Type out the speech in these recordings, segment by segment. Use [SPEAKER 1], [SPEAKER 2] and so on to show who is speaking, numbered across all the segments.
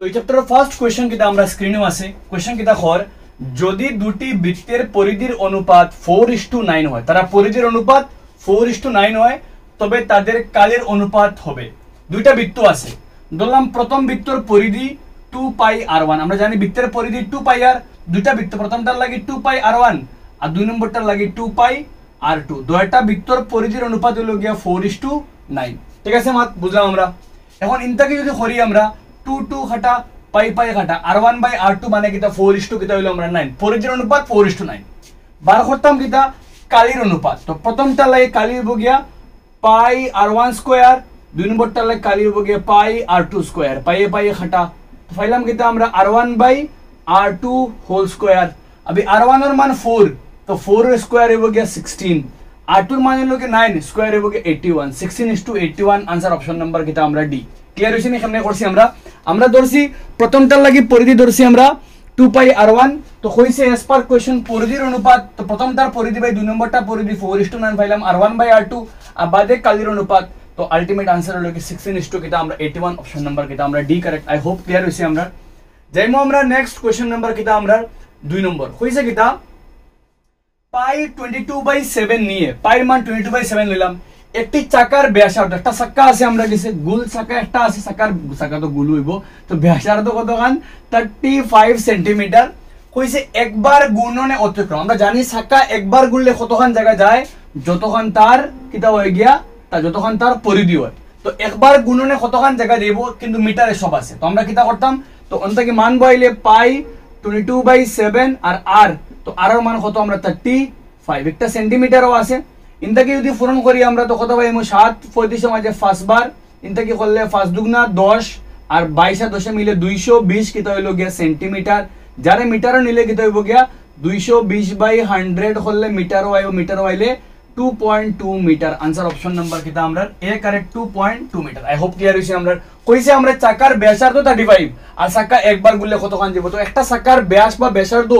[SPEAKER 1] তো এই চ্যাপ্টারের ফার্স্ট কোয়েশ্চন কিটা আমরা স্ক্রিনেও আছে। কোয়েশ্চন কিটা হর যদি দুটি বৃত্তের পরিধির অনুপাত 4:9 হয়, তারা পরিধির অনুপাত 4:9 হয়, তবে তাদের কালের অনুপাত হবে। দুইটা বৃত্ত আছে, ধরলাম প্রথম বৃত্তর পরিধি 2πr1, আমরা জানি বৃত্তের পরিধি 2πr। দুইটা বৃত্ত, প্রথমটার লাগি 2πr1 আর দুই নম্বরটার লাগি 2πr2। দুইটা বৃত্তর পরিধির অনুপাত হলো গিয়া 4:9। ঠিক আছে মাত বুঝলাম আমরা। এখন ইনটাকে যদি করি আমরা 2 খাটা পাই খাটা r1/r2 মানে কিটা 4:, কিটা হইলো আমরা 9। পরিধির অনুপাত 4:9। বার করতাম কিটা কালির অনুপাত। তো প্রথমটা লাগে কালি হইব গিয়া πr1 স্কয়ার, দুই নম্বরটা লাগে কালি হইব গিয়া πr2 স্কয়ার। পাইয়ে খাটা তো পাইলাম কিটা আমরা r1/r2 হোল স্কয়ার। अभी r1 এর মান 4, তো 4 এর স্কয়ার হইব গিয়া 16, r2 এর মান হলো কি 9, স্কয়ার হইব গিয়া 81। 16:81 आंसर অপশন নাম্বার কিটা আমরা ডি। ক্লিয়ার হইছে নি? কেমনে করছি আমরা ধরছি প্রথমটার লাগি পরিধি ধরছি আমরা 2πr1। তো কইছে এস পার কোশ্চেন পরিধির অনুপাত, তো প্রথমটার পরিধি বাই দুই নম্বরটার পরিধি 4:9 পাইলাম r1/r2 আর বাদে কালির অনুপাত। তো আলটিমেট आंसर হলো কি 16 কিটা আমরা 81, অপশন নাম্বার কিটা আমরা D correct. I hope clear হইছে আমরা। যাইমু আমরা নেক্সট কোশ্চেন নাম্বার কিটা আমরা 2 নম্বর। কইছে কিটা π22/7 নিয়ে, পাইর মান 22/7 লইলাম। একটি চাকার ব্যাসার্ধ, একটা চাকা আছে আমরা গেছে গোল চাকা একটা আছে, চাকা তো গোল হইব, তো ব্যাসার্ধ কতখান 35 সেন্টিমিটার। কইছে একবার গুণনে অতিক্রম, আমরা জানি চাকা একবার গুনলে কতখান জায়গা যায়, যতখান তার কিটা হয়ে গিয়া তা যতখান তার পরিধি হয়। তো একবার গুণনে কতখান জায়গা দেব, কিন্তু মিটারে সব আছে। তো আমরা কিটা করতাম, তো অন্তকে মান বইলে π22/7 আর তো আর এর মান কত আমরা 35, একটা সেন্টিমিটারও আছে। ইনটাকে যদি পূরণ করি আমরা তো কত পাইমু 7 মাঝে 5 বার, ইনটাকে করলে 5 দুগুণা 10 আর 22 আর 10 মিলে 220 কিটা হইলো গিয়া সেন্টিমিটার। যারে মিটারও নিলে কিটা হইব গিয়া 220/100 করলে মিটারও আইব, মিটারও আইলে 2.2 মিটার। आंसर অপশন নাম্বার কিটা আমরা A correct 2.2 metre. I hope clear হইছে আমরা। কইছে আমরা চাকার ব্যাসার্ধ 35 আর চাকা একবার গুললে কতখান যাব। তো একটা চাকার ব্যাস বা ব্যাসার্ধ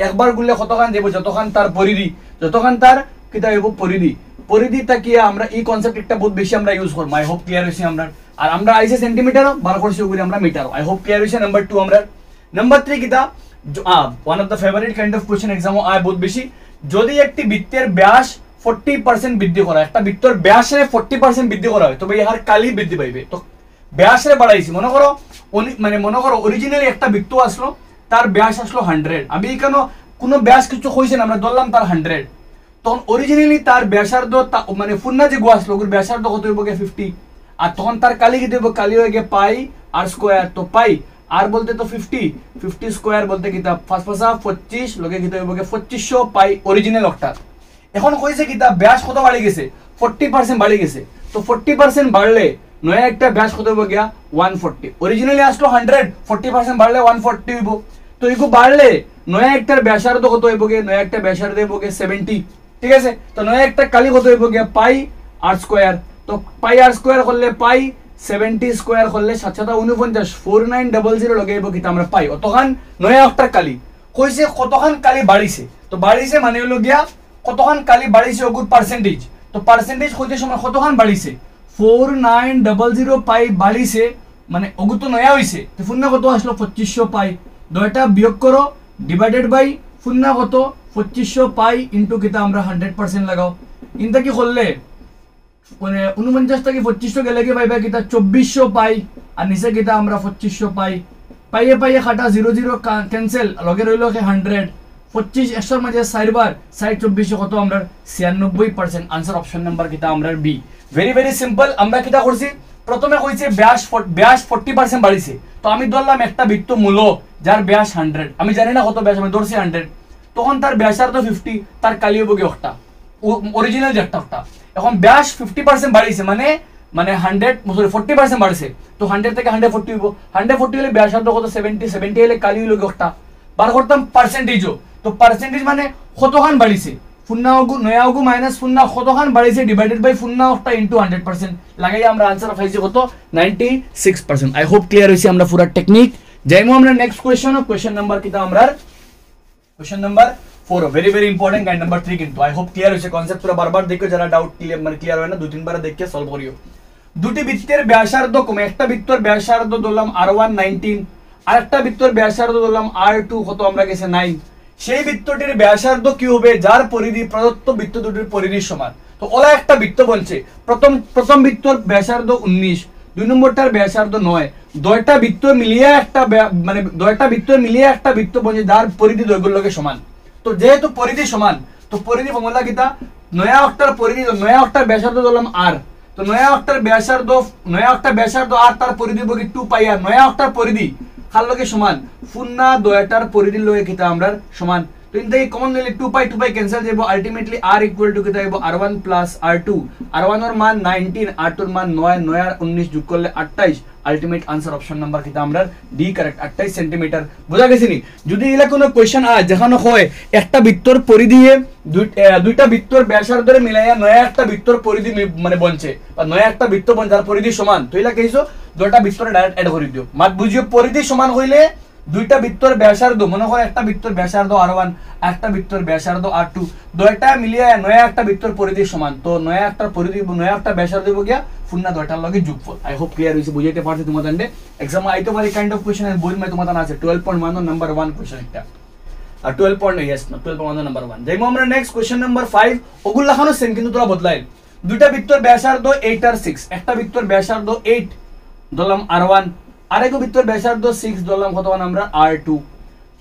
[SPEAKER 1] একবার গুললে কতখান যাব, যতখান তার পরিধি, যতখান তার কিটা হইব পরিধি। পরিধি তাকিয়ে আমরা এই কনসেপ্ট একটা বহুত বেশি আমরা ইউজ করব। আই হোপ ক্লিয়ার হইছে আমরা। আর আমরা আইছে সেন্টিমিটার বার করছি ওগুলি আমরা মিটার। আই হোপ ক্লিয়ার হইছে। নাম্বার 2 আমরা। নাম্বার 3 কিটা one of the favourite kind of question এক্সামও আয় বহুত বেশি। যদি একটি বৃত্তের ব্যাস 40% বৃদ্ধি করা, একটা বৃত্তের ব্যাসে 40% বৃদ্ধি করা হয়, তবে ইহার কালি বৃদ্ধি পাইবে। তো ব্যাসে বাড়াইছি, মনে করো অরিজিনালি একটা বৃত্ত আসলো, তার ব্যাস আসলো 100। আমি কেন কোনো ব্যাস কিছু কইছেন আমরা ধরলাম তার 100, তখন অরিজিনালি তার ব্যাসার্ধ মানে ফুন্না যে গোয়া আসলো ওর ব্যাসার্ধ কত হইব গিয়ে 50, আর তখন তার কালি কি দেব, কালি হয়ে গিয়ে πr স্কয়ার। তো পাই আর বলতে তো 50 স্কয়ার বলতে কিতা 5 5 25 লগে কিতা হইব গিয়ে 2500 পাই অরিজিনাল অক্টাল। এখন কইছে কিতা ব্যাস কত বাড়ি গেছে, 40% বাড়ি গেছে। তো 40% বাড়লে নয়া একটা ব্যাস কত হইব গিয়া 140। অরিজিনালি আসলো 100, 40% বাড়লে 140 হইব। তো এগু বাড়লে নয়া একটার ব্যাসার্ধ কত হইব গিয়ে, নয়া একটা ব্যাসার্ধ হইব গিয়ে 70। ঠিক আছে, তো নয়া একটা কালি কত হইব গিয়া πr স্কয়ার। তো πr স্কয়ার করলে পাই 70 স্কয়ার করলে 7 7 49 4900 লগে হইব কিতা আমরা পাই অতখান নয়া একটা কালি। কইছে কতখান কালি বাড়িছে, তো বাড়িছে মানে হলো গিয়া কতখান কালি বাড়িছে ওগুর পার্সেন্টেজ। তো পার্সেন্টেজ কইতে সময় কতখান বাড়িছে 4900 পাই বাড়িছে, মানে ওগু তো নয়া হইছে। তো ফুন্না কত আসলো 2500 পাই। দুইটা বিয়োগ করো ডিভাইডেড বাই ফুন্না কত 2500 পাই ইনটু কিতা আমরা 100% লাগাও। ইনটা কি করলে মানে 49 থেকে 2500 গেলে কি পাইবা কিতা 2400 পাই, আর নিচে কিতা আমরা 2500 পাই। পাইয়ে খাটা 0 0 ক্যান্সেল, লগে রইল 100। 25 100 এর মাঝে 4 বার 4 2400 কত আমরা 96%। आंसर অপশন নাম্বার কিতা আমরা বি। Very very simple. আমরা কিতা করছি, প্রথমে কইছে ব্যাস 40% বাড়িছে। তো আমি ধরলাম একটা বৃত্ত মূলক যার ব্যাস 100, আমি জানি না কত ব্যাস, আমি ধরছি 100। তখন তার ব্যাসার্ধ 50, তার কালি হইব কি একটা অরিজিনাল যে একটা। এখন ব্যাস 50% বাড়িছে মানে 40% বাড়ছে। তো 100 থেকে 140 হইব, 140 হলে ব্যাসার্ধ কত 70, 70 হলে কালি হইল কি একটা। বার করতাম পার্সেন্টেজও, তো পার্সেন্টেজ মানে কতখান বাড়িছে, ফুন্না ওগু নয়া ওগু মাইনাস ফুন্না কতখান বাড়িছে ডিভাইডেড বাই ফুন্না একটা ইনটু 100% লাগাই আমরা आंसर পাইছি কত 96%। আই হোপ ক্লিয়ার হইছে আমরা পুরো টেকনিক। যাইমু আমরা নেক্সট কোশ্চেন। কোশ্চেন নাম্বার কিতা আমরা question number 4, very very important guide number 3 কিন্তু। আই হোপ ক্লিয়ার হইছে কনসেপ্ট পুরো বারবার দেখো, যারা ডাউট ক্লিয়ার হয় না 2-3 বার দেখে সলভ করিও। দুটি বৃত্তের ব্যাসার্ধ কমে, একটা বৃত্তের ব্যাসার্ধ ধরলাম r1 19 আরেকটা বৃত্তর ব্যাসার্ধ ধরলাম R2, কত আমরা গেছে 9। সেই বৃত্তটির ব্যাসার্ধ কি হবে, যার পরিধি প্রদত্ত বৃত্ত দুটির পরিধির সমান। তো ওলা একটা বৃত্ত বলছে, প্রথম বৃত্তর ব্যাসার্ধ 19, দুই নম্বরটার ব্যাসার্ধ 9, দুইটা বৃত্ত মিলিয়ে একটা মানে দুইটা বৃত্ত মিলিয়ে একটা বৃত্ত বলছে যার পরিধি দৈর্ঘ্যের লগে সমান। তো যেহেতু পরিধি সমান, তো পরিধি ফর্মুলা কিটা, নয়া অক্টার পরিধি, নয়া অক্টার ব্যাসার্ধ ধরলাম R, তো নয়া অক্টার ব্যাসার্ধ আর তার পরিধি বলি 2 পাই আর। নয়া অক্টার পরিধি কার লগে সমান, ফুন্না দয়াটার পরিধির লগে কিতা আমরা সমান। তো ইন থেকে কমন নিলে 2 পাই ক্যান্সেল যাব, আলটিমেটলি r ইকুয়াল টু কিতা হইব r1 প্লাস r2। r1 এর মান 19, r2 এর মান 9, 9 আর 19 যোগ করলে 28। আলটিমেট আনসার অপশন নাম্বার কিতা আমরা ডি কারেক্ট, 28 সেন্টিমিটার। বোঝা গেছে নি? যদি এলা কোনো কোশ্চেন আয় যেখানে হয় একটা বৃত্তর পরিধি দুইটা বৃত্তর ব্যাসার্ধরে মিলাইয়া নয়া একটা বৃত্তর পরিধি মানে বনছে, বা নয়া একটা বৃত্ত বন যার পরিধি সমান, তো এলা কইছো দুইটা বৃত্তরে ডাইরেক্ট অ্যাড করে দিও। মাত বুঝিও পরিধি সমান হইলে দুইটা বৃত্তর ব্যাসার্ধ, মনে হয় একটা বৃত্তর ব্যাসার্ধ R1, একটা বৃত্তর ব্যাসার্ধ R2, দুইটা মিলিয়ে নয়া একটা বৃত্তর পরিধি সমান। তো নয়া একটা পরিধি, নয়া একটা ব্যাসার্ধ দিব গিয়া ফুন্না দুইটার লগে যোগফল। আই হোপ ক্লিয়ার হইছে, বুঝাইতে পারছি তোমাদের। এক্সাম আইতে পারে কাইন্ড অফ কোশ্চেন এন্ড বই মে তোমাদের আছে 12.1 নাম্বার 1 কোশ্চেন একটা, আর 12 yes না 12.1 নাম্বার 1। যাইমু আমরা নেক্সট কোশ্চেন নাম্বার 5। ওগুলা খানো সেম কিন্তু তোরা বদলাই। দুইটা বৃত্তর ব্যাসার্ধ 8 আর 6, একটা বৃত্তর ব্যাসার্ধ 8 ধরলাম R1, আরেক বৃত্তর ব্যাসার্ধ 6 ধরলাম কত আমরা R2।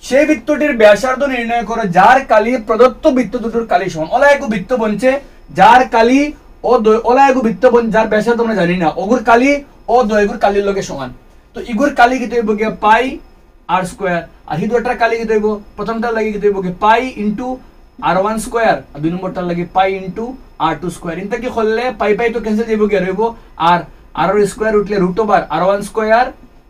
[SPEAKER 1] সেই বৃত্তটির ব্যাসার্ধ নির্ণয় করো যার কালি প্রদত্ত বৃত্ত দুটোর কালি সমান। ওলা এক বৃত্ত বনছে যার কালি ও ওলা এক বৃত্ত বন যার ব্যাসার্ধ আমরা জানি না, ওগুর কালি ও দৈর্ঘ্যের কালির লগে সমান। তো ইগুর কালি কি হইব গিয়া পাই r স্কয়ার, আর হি দুটার কালি কি হইব, প্রথমটার লাগি কি হইব গিয়া পাই ইনটু r1 স্কয়ার, আর দুই নম্বরটার লাগি পাই ইনটু r2 স্কয়ার। ইনটা কি করলে পাই পাই তো ক্যান্সেল যাইব গিয়া রইব আর r এর স্কয়ার উঠলে root over r1 square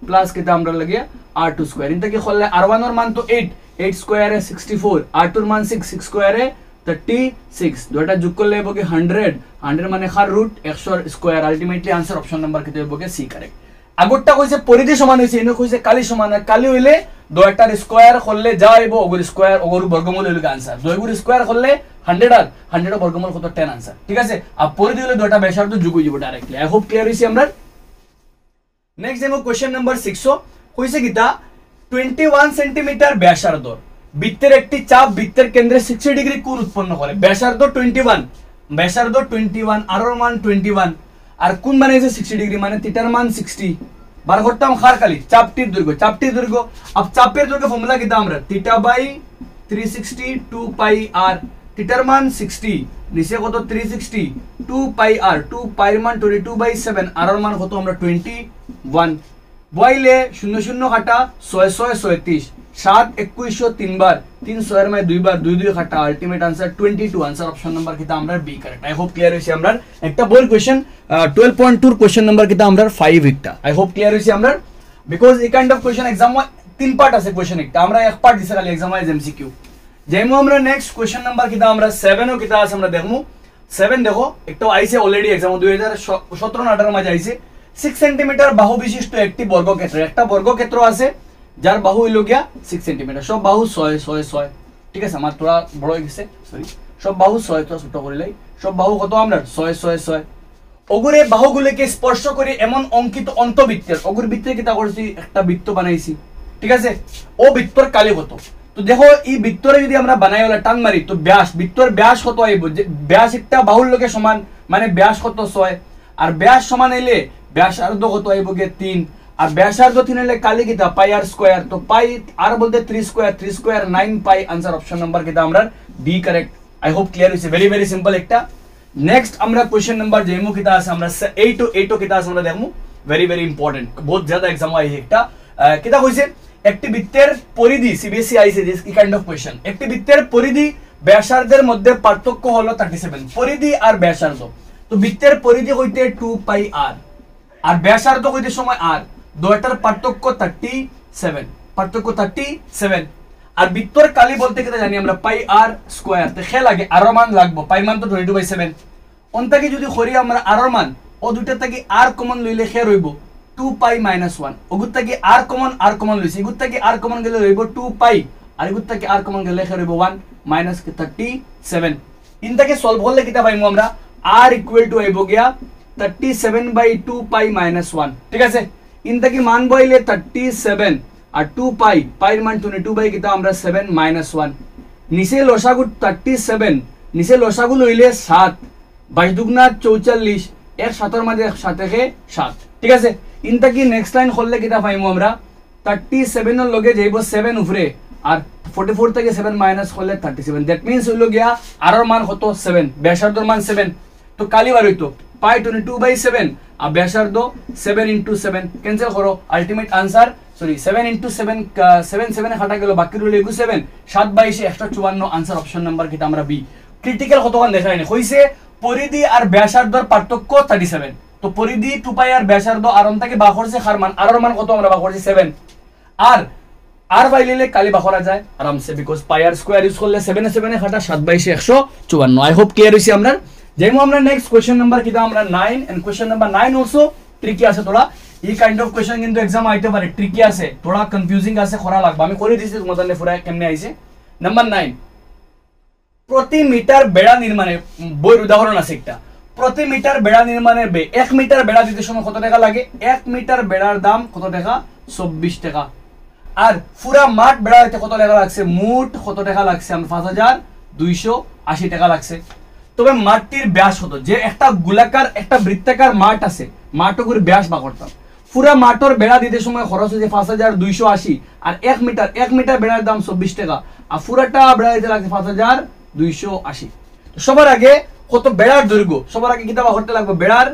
[SPEAKER 1] plus কিটা আমরা লাগিয়া r2 স্কয়ার। ইনটা কি করলে r1 এর মান তো 8, 8 স্কয়ারে 64, r2 এর মান 6, 6 স্কয়ারে 36, দুইটা যোগ করলে হইব কি 100, 100 মানে খার root 100 square. Ultimately answer option number কিটা হইব কি সি কারেক্ট। আগরটা কইছে পরিধি সমান হইছে, ইনো কইছে কালি সমান, আর কালি হইলে দুইটার স্কয়ার করলে যা হইব ওগুর স্কয়ার ওগুর বর্গমূল হইল আনসার। দুইগুর স্কয়ার করলে 100 আর 100 এর বর্গমূল কত 10 আনসার। ঠিক আছে, আর পরিধি হইলে দুইটা ব্যাসার্ধ যোগ হই যাব ডাইরেক্টলি। আই হোপ ক্লিয়ার হইছে আমরা। নেক্সট দেখো কোশ্চেন নাম্বার 6 কইছে কিটা 21 সেন্টিমিটার ব্যাসার্ধ বৃত্তের একটি চাপ বৃত্তের কেন্দ্রে 60 ডিগ্রি কোণ উৎপন্ন করে। ব্যাসার্ধ 21, ব্যাসার্ধ 21 আর এর মান 21, আর কোণ বানাইছে 60 ডিগ্রি, মানে থিটার মান 60। বার করতাম খার কালি চাপটির দৈর্ঘ্য। अब চাপের দৈর্ঘ্য ফর্মুলা কিটা আমরা থিটা বাই 360 2 পাই r, থিটার মান 60 নিচে কত 360 2 পাই r, 2 পাই এর মান 22/7, আর এর মান কত আমরা 21। বইলে 0 0 কাটা 6 6 36, 7 21 3 বার, 3 6 এর মানে 2 বার, 2 2 কাটা, ultimate answer 22। Answer option number কিটা আমরা B correct. I hope clear হইছে আমরা। একটা বড় কোশ্চেন 12.2 কোশ্চেন নাম্বার কিটা আমরা 5 একটা। আই হোপ ক্লিয়ার হইছে আমরা, বিকজ এই কাইন্ড অফ কোশ্চেন एग्जाम में 3 পার্ট আছে কোশ্চেন একটা, আমরা এক পার্ট দিছে খালি एग्जाम वाइज एमसीक्यू। যেমন আমরা নেক্সট কোশ্চেন নাম্বার কিটা আমরা 7 ও কিটা আছে আমরা দেখমু। 7 দেখো একটা আইছে অলরেডি एग्जाम 2017-18 মাঝে আইছে। 6 সেন্টিমিটার বাহু বিশিষ্ট একটি বর্গক্ষেত্র, একটা বর্গক্ষেত্র আছে যার বাহু হইল গিয়া 6 সেন্টিমিটার, সব বাহু 6 6 6। ঠিক আছে, আমার তোরা বড় হয়ে গেছে, সরি, সব বাহু 6 তো ছোট করিলাই, সব বাহু কত আমরা 6 6 6। অগুরে বাহুগুলোকে স্পর্শ করে এমন অঙ্কিত অন্তবৃত্তের, অগুর বৃত্তে কিটা করছি একটা বৃত্ত বানাইছি। ঠিক আছে, ও বৃত্তর কালি কত, তো দেখো এই বৃত্তরে যদি আমরা বানাই হলে টান মারি তো ব্যাস, বৃত্তর ব্যাস কত আইব, ব্যাস একটা বাহুর লগে সমান, মানে ব্যাস কত 6, আর ব্যাস সমান হইলে ব্যাসার্ধ কত আইব গে 3, আর ব্যাসার্ধ 3 হইলে কালি কিটা পাই আর স্কয়ার। তো পাই আর বলতে 3 স্কয়ার 9 পাই। আনসার অপশন নাম্বার কিটা আমরা D correct. I hope clear হইছে, ভেরি ভেরি সিম্পল একটা। নেক্সট আমরা কোশ্চেন নাম্বার যেমু কিটা আছে আমরা 8 কিটা আছে আমরা দেখমু, ভেরি ভেরি ইম্পর্টেন্ট, বহুত ज्यादा एग्जाम আই একটা। কিটা কইছে একটি বৃত্তের পরিধি, সিবিএসই আইছে দিস কাইন্ড অফ কোশ্চেন। একটি বৃত্তের পরিধি ব্যাসার্ধের মধ্যে পার্থক্য হলো 37, পরিধি আর ব্যাসার্ধ। তো বৃত্তের পরিধি হইতে 2 পাই r, আর ব্যাসার্ধ হইতে সময় r, দুইটার পার্থক্য 37, পার্থক্য 37। আর বৃত্তর কালি বলতে কিটা জানি আমরা পাই r স্কয়ার। তো খেল আগে r এর মান লাগবো, পাই মান তো 22/7। অন্তাকে যদি করি আমরা r এর মান ও দুইটা থেকে r কমন লইলে খে রইব 2 পাই - 1। ওগুর থেকে r কমন লইছি, এগুর থেকে r কমন গেলে রইব 2 পাই, আর এগুর থেকে r কমন গেলে খে রইব 1 মাইনাস 37। ইনটাকে সলভ করলে কিটা পাইমু আমরা r ইকুয়াল টু আইব গিয়া 37/2 পাই - 1। ঠিক আছে, ইনটাকে মান বইলে 37 আর 2 পাই পাইর মান 22 বাই কিতা আমরা 7 মাইনাস 1 নিচে লসাগু 37 নিচে লসাগু লইলে 7 22 দুগুণা 44 এক 7 এর মাঝে 7 থেকে 7 ঠিক আছে ইনটা কি নেক্সট লাইন করলে কিতা পাইমু আমরা 37 এর লগে যাইব 7 উপরে আর 44 থেকে 7 মাইনাস করলে 37 দ্যাট মিন্স হইল গিয়া আর এর মান কত 7 ব্যাসার্ধর মান 7 তো কালি বার হইতো পাই 22 বাই 7 আর ব্যাসার্ধ 7 ইনটু 7 ক্যান্সেল করো আলটিমেট আনসার সরি 7 ইনটু 7 7 এ কাটা গেল বাকি রইল 7 7 22 154 আনসার অপশন নাম্বার কিটা আমরা বি ক্রিটিক্যাল কতক্ষণ দেখাই না কইছে পরিধি আর ব্যাসার্ধর পার্থক্য 37 তো পরিধি 2 পাই আর ব্যাসার্ধ আর থেকে বা করছে হার মান আর মান কত আমরা বা করছি 7 আর বাইলে কালি বা করা যায় আরামসে because pi r square use করলে 7 এ 7 এ কাটা 7 22 154 আই হোপ ক্লিয়ার হইছে আমরা যেমন আমরা নেক্সট কোশ্চেন নাম্বার কিটা আমরা 9 and question number 9 also tricky আছে থোড়া এই কাইন্ড অফ কোশ্চেন কিন্তু एग्जाम আইতে পারে ট্রিকি আছে থোড়া কনফিউজিং আছে করা লাগবে আমি করে দিছি তোমাদের পুরো কেমনে আইছে নাম্বার 9 প্রতি মিটার বেড়া নির্মাণে বইয়ের উদাহরণ আছে একটা প্রতি মিটার বেড়া নির্মাণের ব্যয় 1 মিটার বেড়া দিতে সময় কত টাকা লাগে 1 মিটার বেড়ার দাম কত টাকা 24 টাকা আর পুরা মাঠ বেড়া দিতে কত টাকা লাগছে মোট কত টাকা লাগছে আমরা 5280 টাকা লাগছে তবে মাঠটির ব্যাস কত যে একটা গোলাকার একটা বৃত্তাকার মাঠ আছে মাঠগুর ব্যাস বা করতাম পুরা মাঠের বেড়া দিতে সময় খরচ হয়েছে 5280 আর 1 মিটার বেড়ার দাম 24 টাকা আর পুরাটা বেড়া দিতে লাগছে 5280 সবার আগে কত বেড়ার দৈর্ঘ্য সবার আগে কিতাবা করতে লাগবে বেড়ার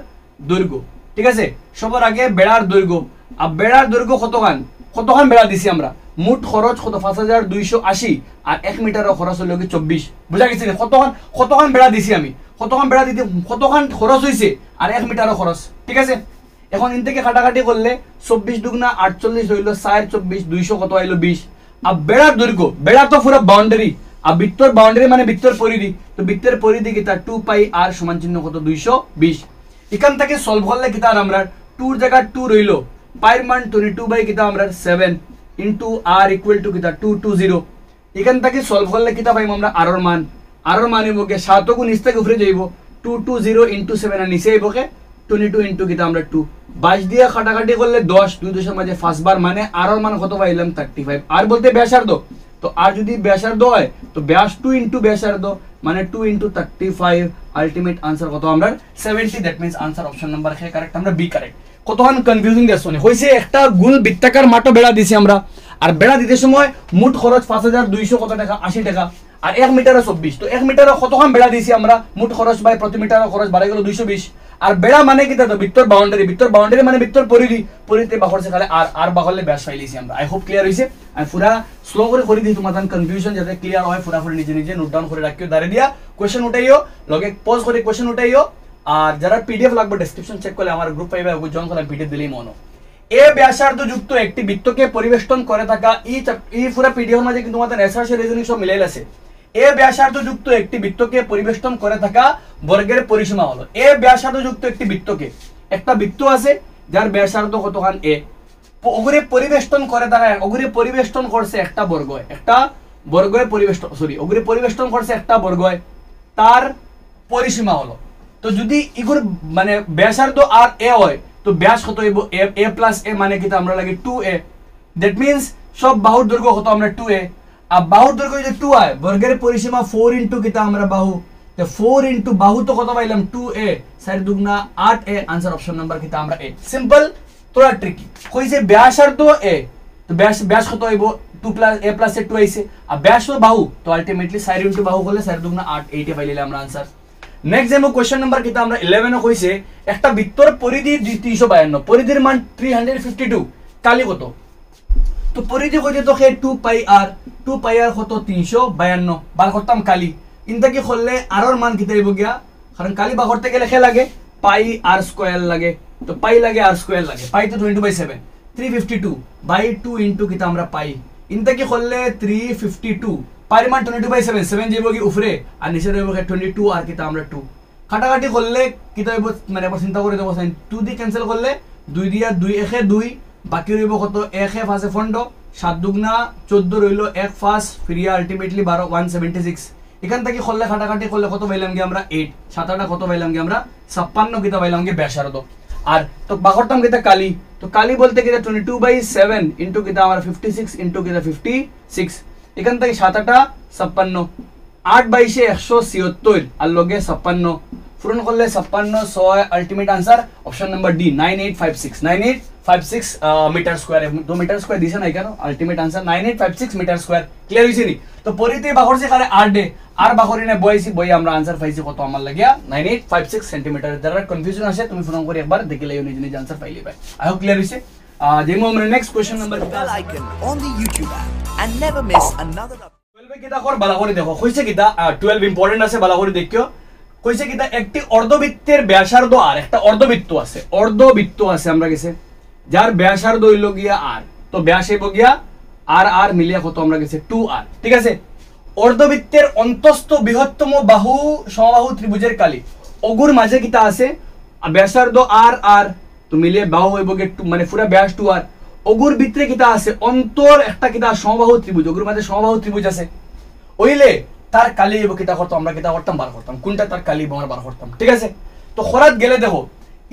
[SPEAKER 1] দৈর্ঘ্য ঠিক আছে সবার আগে বেড়ার দৈর্ঘ্য আর বেড়ার দৈর্ঘ্য কতখান বেড়া দিছি আমরা মোট খরচ কত 5280 আর 1 মিটারের খরচ হলো কি 24 বুঝা গেছে কতখান বেড়া দিছি আমি কতখান বেড়া দিতে কতখান খরচ হইছে আর 1 মিটারের খরচ ঠিক আছে এখন ইন থেকে কাটাকাটি করলে 24 দুগুণা 48 হইলো 4 24 200 কত হইলো 20 আর বেড়ার দৈর্ঘ্য বেড়া তো পুরো বাউন্ডারি আর বৃত্তর বাউন্ডারি মানে বৃত্তর পরিধি তো বৃত্তের পরিধি কিটা 2 পাই আর সমান চিহ্ন কত 220 এখান থেকে সলভ করলে কিটা আমরা 2 এর জায়গা 2 রইলো পাইর মান 22 বাই কিটা আমরা 7 ইনটু আর ইকুয়াল টু কিটা 220 এখান থেকে সলভ করলে কিটা পাইম আমরা আর এর মান হইব কে 7 গুণ নিচ থেকে উপরে যাইব 220 ইনটু 7 আর নিচে আইব কে 22 ইনটু কিটা আমরা 2 22 দিয়ে কাটাকাটি করলে 10 2 দশের মাঝে 5 বার মানে আর এর মান কত পাইলাম 35 আর বলতে ব্যাসার্ধ তো আর যদি ব্যাসার্ধ হয় তো ব্যাস 2 ইনটু ব্যাসার্ধ মানে 2 ইনটু 35 আলটিমেট আনসার কত আমরা 70 that means answer option number K correct আমরা বি কারেক্ট কতক্ষণ কনফিউজিং দেখছনি হইছে একটা গোল বৃত্তাকার মাঠও বেড়া দিছি আমরা আর বেড়া দিতে সময় মোট খরচ 5200 কত টাকা 80 টাকা আর 1 মিটারে 24 তো 1 মিটারে কতক্ষণ বেড়া দিছি আমরা মোট খরচ বাই প্রতি মিটারের খরচ বাড়াই গেল 220 আর বেড়া মানে কি তো বৃত্তর বাউন্ডারি মানে বৃত্তর পরিধি বাহরছে খালে আর বাহলে ব্যাস পাইলিছি আমরা আই হোপ ক্লিয়ার হইছে আমি পুরা স্লো করে দিই তোমাদের কনফিউশন যাতে ক্লিয়ার হয় পুরাপুরি নিজে নোট ডাউন করে রাখিও দাঁড়িয়ে দিয়া কোশ্চেন উঠাইও লগে পজ করে কোশ্চেন উঠাইও আর যারা পিডিএফ লাগবে ডেসক্রিপশন চেক করলে আমার গ্রুপ পাইবে ওই জয়েন করলে পিডিএফ দিলেই মনো এ ব্যাসার্ধ যুক্ত একটি বৃত্তকে পরিবেষ্টন করে থাকা এই পুরো পিডিএফ মাঝে কিন্তু তোমাদের এসআরসি রিজনিং সব মিলাই আছে এ ব্যাসার্ধ যুক্ত একটি বৃত্তকে পরিবেষ্টন করে থাকা বর্গের পরিসীমা হলো এ ব্যাসার্ধ যুক্ত একটি বৃত্তকে একটা বৃত্ত আছে যার ব্যাসার্ধ কতখান এ ওগুরে পরিবেষ্টন করে থাকা ওগুরে পরিবেষ্টন করছে একটা বর্গয় পরিবেষ্টন করছে একটা বর্গয় তার পরিসীমা হলো তো যদি ইগুর মানে ব্যাসার্ধ আর এ হয় তো ব্যাস কত হইব a প্লাস a মানে কি আমরা লাগি 2a দ্যাট মিন্স সব বাহুর দৈর্ঘ্য কত আমরা 2a আর বাহুর দৈর্ঘ্য যদি 2 হয় বর্গের পরিসীমা 4 ইনটু কিটা আমরা বাহু তো 4 ইনটু বাহু তো কত পাইলাম 2a 4 দুগুণা 8a আনসার অপশন নাম্বার কিটা আমরা a সিম্পল তোরা ট্রিকি কইছে ব্যাসার্ধ a তো ব্যাস কত হইব 2 প্লাস a প্লাস a 2 আইছে আর ব্যাস বাহু তো আলটিমেটলি 4 ইনটু বাহু করলে 4 দুগুণা 8 8 এ পাইলে আমরা আনসার নেক্সট যেমন কোশ্চেন নাম্বার কিটা আমরা 11 এ কইছে একটা বৃত্তর পরিধি 352 পরিধির মান 352 কালি কত তো পরিধি কইতে তো হে 2 পাই আর কত 352 বার করতাম কালি ইনটা কি করলে আর এর মান কিতে হইব গিয়া কারণ কালি বা করতে গেলে কে লাগে পাই আর স্কয়ার লাগে তো পাই লাগে আর স্কয়ার লাগে পাই তো 22/7 352 বাই 2 ইনটু কিটা আমরা পাই ইনটা কি করলে 352 পাইর মান 22/7 7 যাইব কি উপরে আর নিচে রইব 22 আর কিটা আমরা 2 কাটাকাটি করলে কিটা হইব মানে আবার চিন্তা করে দেব 2 দি ক্যান্সেল করলে 2 দিয়া 2 একে 2 বাকি রইব কত 1 এ ফাসে ফন্ড 7 দুগুণা 14 রইল 1 ফাস ফিরিয়া আলটিমেটলি 12 176 এখান থেকে করলে কাটাকাটি করলে কত পাইলাম কি আমরা 8 7 8 কত পাইলাম কি আমরা 56 কিটা পাইলাম কি ব্যাসার্ধ আর তো বাকরতাম কিতা কালি তো কালি বলতে কিতা 22/7 ইনটু কিতা আমার 56 ইনটু কিতা 56 এখান থেকে 7 8 56 8 22 176 আর লগে 56 পূরণ করলে 56 6 ultimate answer option number D 9856 metre square 2 metre square দিছে না কেন ultimate answer 9856 metre square clear হইছে নি তো পরিতে বাহর সে কারে 8 ডে আর বাহরিনে বইছি বই আমরা आंसर পাইছি কত আমার লাগিয়া 9856 সেন্টিমিটার যারা কনফিউশন আছে তুমি ফোন করে একবার দেখি লাইও নিজে নিজে आंसर পাইলে ভাই আই হোপ ক্লিয়ার হইছে যেমন আমরা next question number
[SPEAKER 2] bell icon on the YouTube app and never miss another
[SPEAKER 1] 12 কিতা কর বালা করে দেখো কইছে কিতা 12 ইম্পর্টেন্ট আছে বালা করে দেখিও কইছে কিতা একটি অর্ধবৃত্তের ব্যাসার্ধ আর একটা অর্ধবৃত্ত আছে আমরা গেছে যার ব্যাসার্ধ হইল গিয়া আর তো ব্যাস হইব গিয়া আর আর মিলিয়া কত আমরা গেছে 2r ঠিক আছে অর্ধবৃত্তের অন্তস্থ বৃহত্তম বাহু সমবাহু ত্রিভুজের কালি অগুর মাঝে কিতা আছে ব্যাসার্ধ আর আর তো মিলিয়ে বাহু হইব গিয়া মানে পুরা ব্যাস 2r অগুর ভিতরে কিতা আছে অন্তর একটা কিতা সমবাহু ত্রিভুজ অগুর মাঝে সমবাহু ত্রিভুজ আছে ওইলে তার কালি হইব কিতা করতাম আমরা কিতা করতাম বার করতাম কোনটা তার কালি আমরা বার করতাম ঠিক আছে তো খরাত গেলে দেখো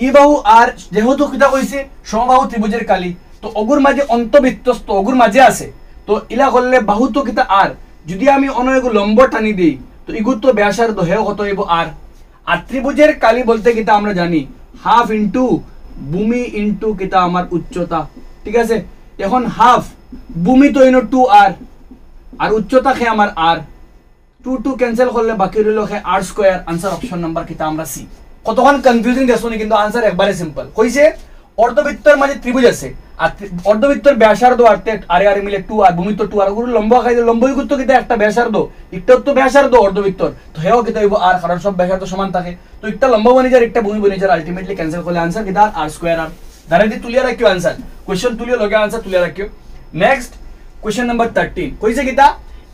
[SPEAKER 1] ই বাহু আর যেহেতু কিতা কইছে সমবাহু ত্রিভুজের কালি তো অগুর মাঝে অন্তর্বৃত্তস্থ অগুর মাঝে আছে তো ইলা করলে বাহু তো কিতা আর যদি আমি অনয়গু লম্ব টানি দেই তো ইগুর তো ব্যাসার্ধ হেও কত হইব আর আর ত্রিভুজের কালি বলতে কিতা আমরা জানি হাফ ইনটু ভূমি ইনটু কিতা আমার উচ্চতা ঠিক আছে এখন হাফ ভূমি তো ইনো 2r আর উচ্চতা খে আমার r 2 ক্যান্সেল করলে বাকি রইল খে r square answer option number কিতা আমরা সি কতক্ষণ কনফিউজিং দেখছনি কিন্তু आंसर একবারে সিম্পল কইছে অর্ধবৃত্তের মাঝে ত্রিভুজ আছে আর অর্ধবৃত্তের ব্যাসার্ধ আরে আরে মিলে 2 আর ভূমি তো 2 আর গুলো লম্ব খাইলে লম্বই গুতো কিতা একটা ব্যাসার্ধ একটা তো ব্যাসার্ধ অর্ধবৃত্তর তো হেও কিতা হইব আর কারণ সব ব্যাসার্ধ সমান থাকে তো একটা লম্ব বনি যার একটা ভূমি বনি যার আলটিমেটলি ক্যান্সেল করলে आंसर কিতা r স্কয়ার আর ডাইরেক্টলি তুলিয়া রাখিও आंसर কোশ্চেন তুলিয়া লগে आंसर তুলিয়া রাখিও নেক্সট কোশ্চেন নাম্বার 13 কইছে কিতা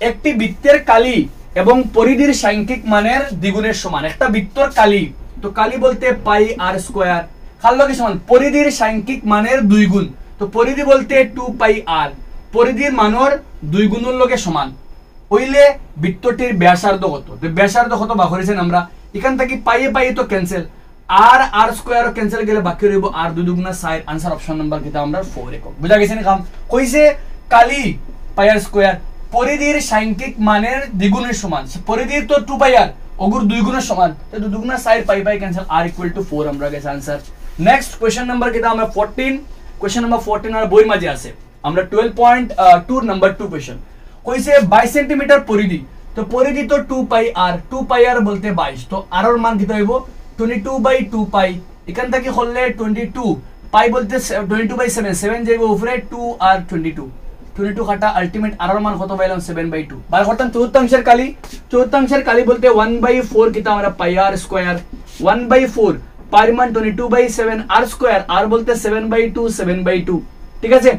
[SPEAKER 1] একটি বৃত্তের কালি এবং পরিধির সাংখ্যিক মানের দ্বিগুণের সমান একটা বৃত্তর কালি তো কালি বলতে পাই r স্কয়ার কার লগে সমান পরিধির সাংখ্যিক মানের 2 গুণ তো পরিধি বলতে 2 পাই r পরিধির মানের 2 গুণের লগে সমান হইলে বৃত্তটির ব্যাসার্ধ কত তো ব্যাসার্ধ কত বা করেছেন আমরা এখান থেকে পাই তো ক্যান্সেল r স্কয়ার ক্যান্সেল গেলে বাকি রইব r 2 দুগুণা 4 आंसर অপশন নাম্বার কিটা আমরা 4 একক বুঝা গেছে নি কাম কইছে কালি পাই r স্কয়ার পরিধির সাংখ্যিক মানের দ্বিগুণের সমান পরিধির তো 2 পাই r অগুর 2 গুণের সমান তো 2 দুগুণা 4 পাই ক্যান্সেল r = 4 আমরা গেছে आंसर নেক্সট কোশ্চেন নাম্বার কিটা আমরা 14 কোশ্চেন নাম্বার 14 আর বইয়ের মাঝে আছে আমরা 12.2 নাম্বার 2 কোশ্চেন কইছে 22 সেন্টিমিটার পরিধি তো পরিধি তো 2 পাই r বলতে 22 তো r এর মান কিটা হইব 22/2 পাই এখান থেকে হলে 22 পাই বলতে 22/7 7 যাইবো উপরে 2 আর 22 কাটা আলটিমেট r এর মান কত পাইলাম 7/2 বার করতাম চতুর্থাংশের কালি বলতে 1/4 কিটা আমরা পাই r স্কয়ার 1/4 পাই মান 22/7 r স্কয়ার r বলতে 7/2 ঠিক আছে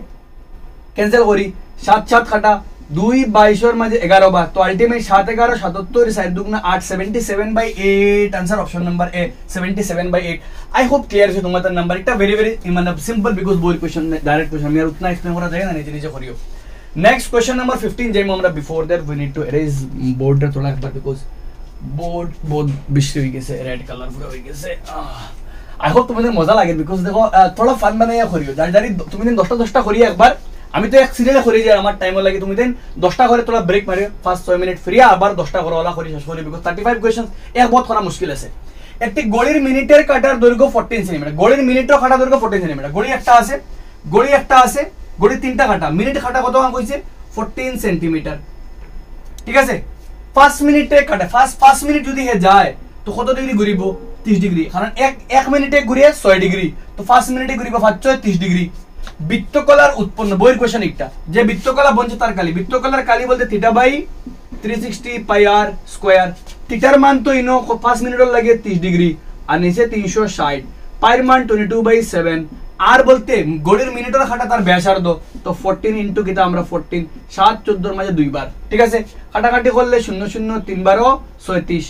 [SPEAKER 1] ক্যান্সেল করি 7 7 কাটা 2 22 এর মাঝে 11 বার তো আলটিমেট 7 11 77 4 দুগুণা 8 77/8 answer option number A 77/8 I hope clear है तुम्हारा नंबर इतना वेरी मतलब simple because board question direct question मेरा उतना एक्सप्लेन करा जाएगा ना नीचे नीचे करियो नेक्स्ट क्वेश्चन नंबर 15 जेम हमरा before that we need to erase board थोड़ा एक बार बिकॉज बोर्ड बहुत बिस्ट्री हो गए से रेड कलर पूरा हो गए से आई होप तुम्हें मजा लगे बिकॉज देखो थोड़ा फन बनाया करियो जारी তুমি দিন 10টা করিয়া একবার আমি তো এক সিরিয়ালে করি যে আমার টাইম লাগে তুমি দিন 10টা করে তোলা ব্রেক মারিও ফার্স্ট 6 মিনিট ফ্রি আবার 10টা করে ওলা করি শেষ করি বিকজ 35 কোশ্চেন এক বহুত করা মুশকিল আছে একটি গড়ির মিনিটের কাটার দৈর্ঘ্য 14 সেমি গড়ির মিনিটের কাটার দৈর্ঘ্য 14 সেমি গড়ি একটা আছে গড়ি তিনটা কাটা মিনিট কাটা কত কাম কইছে 14 সেন্টিমিটার ঠিক আছে 5 মিনিটে কাটা ফার্স্ট 5 মিনিট যদি হে যায় তো কত ডিগ্রি ঘুরিব 30 ডিগ্রি কারণ 1 মিনিটে ঘুরিয়ে 6 ডিগ্রি তো 5 মিনিটে ঘুরিব 30 ডিগ্রি বৃত্তকলার উৎপন্ন বইয়ের কোশ্চেন একটা যে বৃত্তকলা বনছে তার কালি বৃত্তকলার কালি বলতে θ/360 পাই r স্কয়ার থিটার মান তো ইনো 5 মিনিটের লাগে 30 ডিগ্রি আর নিচে 360 পাইর মান 22/7 আর বলতে গড়ির মিনিটের কাটা তার ব্যাসার্ধ তো 14 ইনটু কিটা আমরা 14 7 14 এর মাঝে 2 বার ঠিক আছে কাটাকাটি করলে 0 0 3 12 36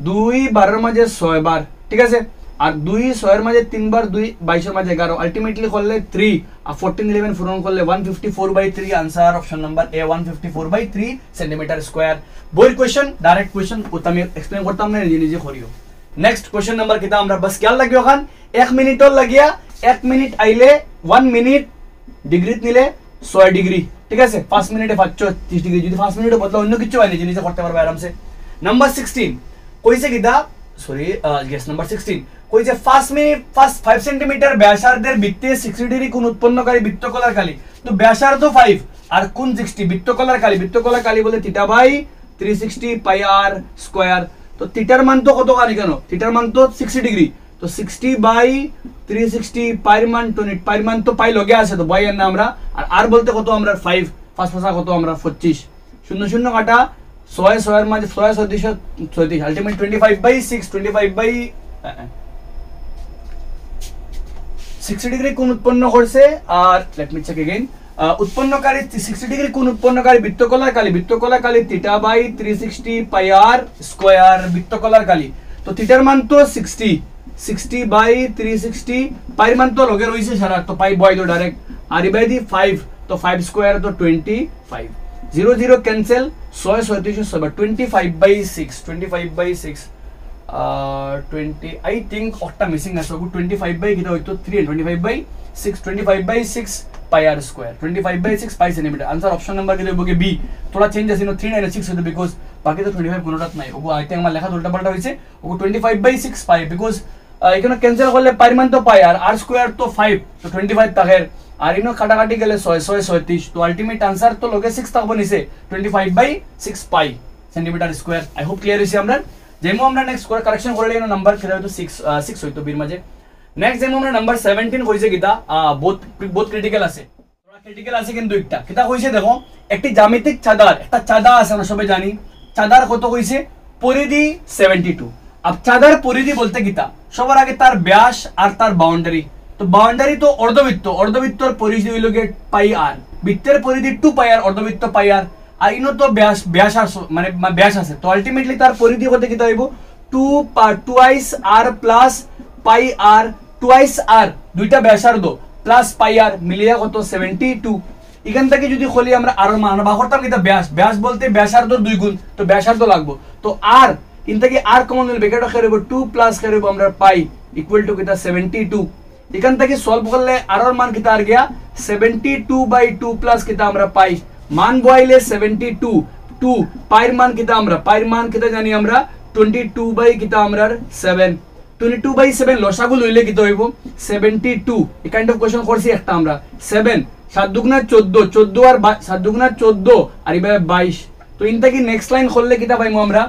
[SPEAKER 1] 2 12 এর মাঝে 6 বার ঠিক আছে আর 2 6 এর মাঝে 3 বার 2 22 এর মাঝে 11 আলটিমেটলি করলে 3 আর 14 11 পূরণ করলে 154/3 आंसर অপশন নাম্বার এ 154/3 সেন্টিমিটার স্কয়ার বইয়ের কোশ্চেন ডাইরেক্ট কোশ্চেন ওটা আমি এক্সপ্লেইন করতাম না নিজে নিজে করিও নেক্সট কোশ্চেন নাম্বার কিটা আমরা বাস খেয়াল রাখিও খান 1 মিনিটর লাগিয়া 1 মিনিট আইলে 1 মিনিট ডিগ্রিত নিলে 6 ডিগ্রি, ঠিক আছে? 5 মিনিটে 30 ডিগ্রি, যদি 5 মিনিটে বদলা অন্য কিছু হয় না, জিনিসে করতে পারবে আরামসে। নাম্বার 16 কইছে কিটা, সরি গেস নাম্বার 16 কইছে 5 সেন্টিমিটার ব্যাসার্ধের বৃত্তে 60 ডিগ্রি কোণ উৎপন্নকারী বৃত্তকলার কালি। তো ব্যাসার্ধ 5 আর কোণ 60, বৃত্তকলার কালি বলে theta by 360 pi r square. তো থিটার মান তো কত কানি কেন, থিটার মান তো 60 ডিগ্রি, তো 60 বাই 360, পাইর মান 20, পাইর মান তো পাই লগে আছে, তো বাই এর না আমরা, আর বলতে কত আমরা 5, 5 5 কত আমরা 25, 0 0 কাটা 6 6 এর মাঝে 6 36 আলটিমেট 25 বাই 6, 25 বাই 60 ডিগ্রি কোণ উৎপন্ন করছে। আর লেট মি চেক এগেইন, উৎপন্নকারী 60 ডিগ্রি কোণ উৎপন্নকারী বৃত্তকলার কালি theta by 360 pi r square, বৃত্তকলার কালি। তো থিটার মান তো 60 বাই 360, পাইর মান তো লগে রইছে সারা, তো পাই বয় দো ডাইরেক্ট, আর বাই দি 5, তো 5 স্কয়ার তো 25, 0 0 cancel, 6 36 25 by 6, 25 by 6 20, I think একটা মিসিং আছে, 25 বাই কিটা হইতো 3 and 25 by 6, 25 by 6 pi r square, 25 by 6 pi centimetre. Answer option number কি দেবো বি, থোড়া চেঞ্জ আছে, 3 9 6 হতো বিকজ বাকি তো 25 কোনোটাত নাই, ওগো আই থিংক আমার লেখা উল্টা পাল্টা হইছে, ওগো 25 বাই 6 পাই, বিকজ এখানে ক্যান্সেল করলে পাইর মান তো পাই আর স্কয়ার তো 5, তো 25 থাকের, আর ইনো কাটাকাটি গেলে 6 6 36, তো আলটিমেট আনসার তো লগে 6 থাকবো নিছে, 25 by 6 pi centimetre square. I hope clear হইছে। আমরা যেমন আমরা নেক্সট করে কারেকশন করে লিনো নাম্বার খেলা হয়তো 6 হইতো বির মাঝে। নেক্সট যেমন আমরা নাম্বার 17 কইছে কিটা, বহুত ক্রিটিক্যাল আছে, থোড়া ক্রিটিক্যাল আছে কিন্তু একটা কিটা কইছে দেখো, একটি জ্যামিতিক চাঁদার, একটা চাঁদা আছে আমরা সবাই জানি, চাঁদার কত কইছে পরিধি 72। আব চাঁদার পরিধি বলতে কিটা, সবার আগে তার ব্যাস আর তার বাউন্ডারি। তো বাউন্ডারি তো অর্ধবৃত্তর পরিধি হইল গে পাই আর, বৃত্তের পরিধি 2 পাই আর, অর্ধবৃত্ত পাই আর ইনো তো ব্যাস মানে ব্যাস আছে, তো আলটিমেটলি তার পরিধি কত কিটা হইব 2 আর প্লাস পাই আর, 2 আর দুইটা ব্যাসার্ধ প্লাস পাই আর মিলিয়ে কত 72। এখান থেকে যদি খলি আমরা আর মান বা করতাম কিটা ব্যাস বলতে ব্যাসার্ধর 2 গুণ, তো ব্যাসার্ধ লাগবো, তো আর ইন থেকে আর কমন হলে ব্র্যাকেট কে হইব 2 প্লাস কে হইব আমরা পাই ইকুয়াল টু কিটা 72। এখান থেকে সলভ করলে আর মান কিটা আর গিয়া 72 বাই 2 প্লাস কিটা আমরা পাই, মান বইলে 72, 2 পাইর মান কিটা জানি আমরা 22 বাই কিটা আমরা 7, 22 বাই 7 লসাগু লইলে কিটা হইব 72। এই কাইন্ড অফ কোশ্চেন করছি একটা আমরা, 7 7 দুগুণা 14, 14 আর 7 দুগুণা 14 আর এভাবে 22। তো ইনটা কি নেক্সট লাইন করলে কিটা পাইমু আমরা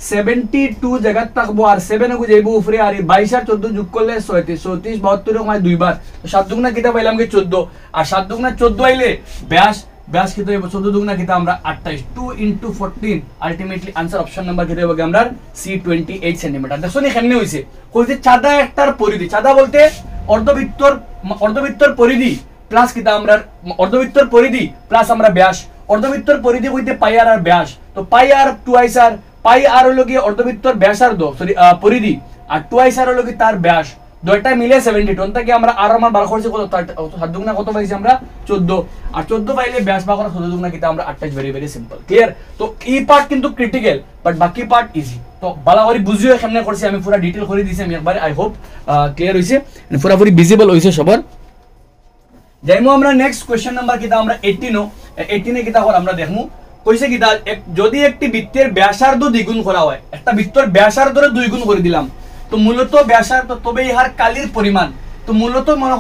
[SPEAKER 1] 72 জায়গা থাকবো, আর 7 এ যাইবো উপরে, আর 22 আর 14 যোগ করলে 37, 37 72 মানে দুইবার, তো 7 দুগুণা কিটা পাইলাম কি 14, আর 7 দুগুণা 14 আইলে ব্যাস কিটা হইব 14 দুগুণা কিটা আমরা 28, 2 into 14, ultimately answer option number কিটা হইব আমরা C28 সেন্টিমিটার। দেখো নি এখানে হইছে কইছে চাঁদা একটার পরিধি, চাঁদা বলতে অর্ধবৃত্তর পরিধি প্লাস কিটা আমরা অর্ধবৃত্তর পরিধি প্লাস আমরা ব্যাস, অর্ধবৃত্তর পরিধি কইতে পাই আর ব্যাস, তো পাই আর 2 আর, পাই আর হলো কি অর্ধবৃত্তর ব্যাসার্ধ সরি পরিধি, আর 2 আর হলো কি তার ব্যাস, দুইটা মিলে 72। থেকে আমরা আর মান বার করছি কত 7 দুগুণা কত পাইছি আমরা 14, আর 14 পাইলে ব্যাস বা করা 14 দুগুণা কিটা আমরা 28, ভেরি ভেরি সিম্পল ক্লিয়ার। তো এই পার্ট কিন্তু ক্রিটিক্যাল বাট বাকি পার্ট ইজি, তো বালাবারি বুঝিও কেমনে করছি আমি পুরো ডিটেইল করে দিছি আমি একবার, আই হোপ ক্লিয়ার হইছে, পুরোপুরি ভিজিবল হইছে সবার। যাইমু আমরা নেক্সট কোশ্চেন নাম্বার কিটা আমরা 18 কিটা কর আমরা দেখমু, কইছে কিটা যদি একটি বৃত্তের ব্যাসার্ধ দ্বিগুণ করা হয়, একটা বৃত্তের ব্যাসার্ধরে 2 গুণ করে দিলাম, তো মূলত ব্যাসার্ধ তবে ইহার কালির পরিমাণ, তো মূলত মনে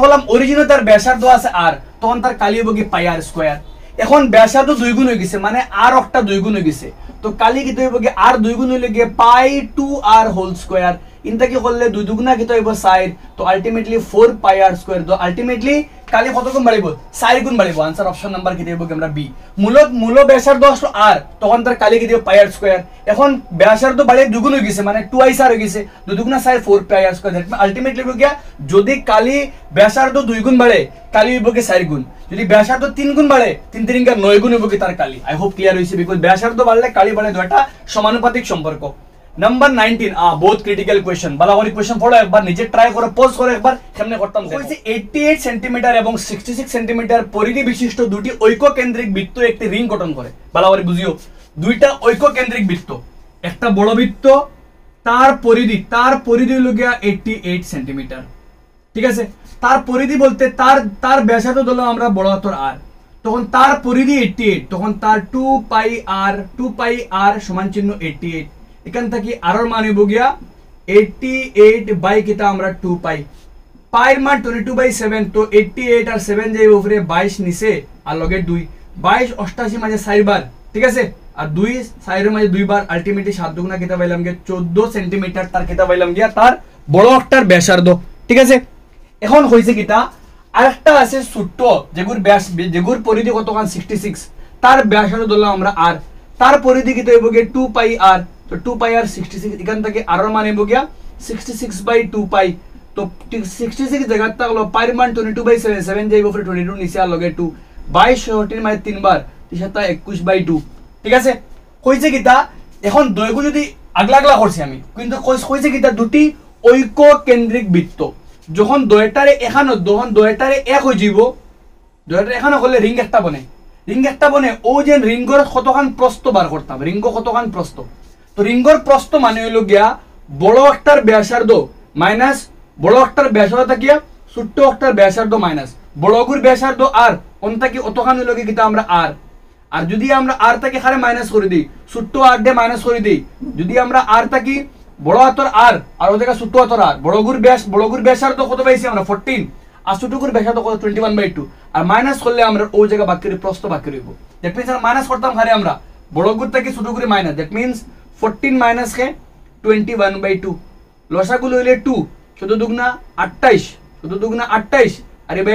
[SPEAKER 1] করলাম অরিজিনে তার ব্যাসার্ধ আছে আর, তখন তার কালি হবে কি পাই আর স্কয়ার। এখন ব্যাসার্ধ 2 গুণ হয়ে গেছে মানে আর একটা 2 গুণ হয়ে গেছে, তো কালি কি হইব কি আর 2 গুণ হইলে গিয়ে পাই 2 আর হোল স্কয়ার, ইনটা কি করলে 2 দুগুণা কি হইব 4, তো আলটিমেটলি 4 পাই আর স্কয়ার, তো আলটিমেটলি কালি কত গুণ বাড়িব 4 গুণ বাড়িব। আনসার অপশন নাম্বার কি দেব আমরা বি, মূল ব্যাসার্ধ আসলো আর, তখন তার কালি কি দেব পাই আর স্কয়ার। এখন ব্যাসার্ধ বাড়ে 2 গুণ হয়ে গেছে মানে 2 আর হয়ে গেছে, 2 দুগুণা 4 4 পাই আর স্কয়ার, আলটিমেটলি হইব কি যদি কালি ব্যাসার্ধ 2 গুণ বাড়ে কালি হইব কি 4 গুণ, যদি ব্যাসার্ধ 3 গুণ বাড়ে 3 3 9 গুণ হইব কি তার কালি। আই হোপ ক্লিয়ার হইছে, বিকজ ব্যাসার্ধ বাড়লে কালি বাড়ে, দুটো সমানুপাতিক সম্পর্ক। নাম্বার 19 বহুত ক্রিটিক্যাল কোশ্চেন, বালাবারি কোশ্চেন পড়ো একবার, নিজে ট্রাই করো, পজ করো একবার কেমনে করতাম। কইছে 88 সেন্টিমিটার এবং 66 সেন্টিমিটার পরিধি বিশিষ্ট দুটি ঐক্যকেন্দ্রিক বৃত্ত একটি রিং গঠন করে। বালাবারি বুঝিও, দুইটা ঐক্যকেন্দ্রিক বৃত্ত, একটা বড় বৃত্ত তার পরিধি হলো গিয়া 88 সেন্টিমিটার। ঠিক আছে, তার পরিধি বলতে তার ব্যাসার্ধ ধরলাম আমরা বড় হাতের আর, তখন তার পরিধি 88, তখন তার 2 পাই আর সমান চিহ্ন 88। এখান থেকে আর মান হইব গিয়া 88 বাই কিতা আমরা 2 পাই, পাইর মান 22/7, তো 88 আর 7 যাইব উপরে 22 নিচে আর লগে 2, 22 88 মাঝে 4 বার। ঠিক আছে, আর 2 4 মাঝে 2 বার, আলটিমেটলি 7 দুগুণা কিতা পাইলাম গিয়া 14 সেন্টিমিটার তার কিতা পাইলাম গিয়া তার বড় একটার ব্যাসার্ধ। ঠিক আছে, এখন হইছে কিতা আরেকটা আছে ছোট্ট যেগুর পরিধি কতখান 66, তার ব্যাসার্ধ ধরলাম আমরা আর, তার পরিধি কিতা হইব গিয়া 2 পাই আর, তো 2 পাই আর 66, এখান থেকে আর মান হইব গিয়া 66/2 পাই, তো 66 জায়গা থাকলো পাইর মান 22/7, 7 যাইব উপরে 22 নিচে আর লগে 2, 22 14 মানে 3 বার 21/2। ঠিক আছে, কইছে কিতা এখন দৈর্ঘ্য যদি আগলা করছি আমি, কিন্তু কইছে কিতা দুটি ঐক্য কেন্দ্রিক বৃত্ত যখন দয়টারে এখানো যখন দয়টারে এক হয়ে যাব, দয়টারে এখানো করলে রিং একটা বনে ও যে রিঙ্গর কতখান প্রস্থ বার করতাম, রিঙ্গ কতখান প্রস্থ, তো রিঙ্গর প্রস্থ মানে হইল গিয়া বড় একটার ব্যাসার্ধ মাইনাস বড় একটার ব্যাসার্ধ থাকিয়া ছোট্ট একটার ব্যাসার্ধ মাইনাস বড়গুর ব্যাসার্ধ আর অন্তাকি অতখান হইল কিতা আমরা আর যদি আমরা আর তাকে খারে মাইনাস করে দিই, ছোট্ট আর ডে মাইনাস করে দিই, যদি আমরা আর তাকি বড় হাতর আর ওদিকে ছোট্ট হাতর আর বড়গুর ব্যাসার্ধ কত পাইছি আমরা 14, আর ছোটগুর ব্যাসার্ধ কত 21/2, আর মাইনাস করলে আমরা ওই জায়গা বাক্যের প্রস্থ বাক্য রইব। দ্যাট মিন্স মাইনাস করতাম খারে আমরা বড়গুর থেকে ছোটগুরি মাইনাস, দ্যাট মিন্স 14 মাইনাস কে 21/2, লসাগুলো হইলে 2, 14 দুগুণা 28, আর এবার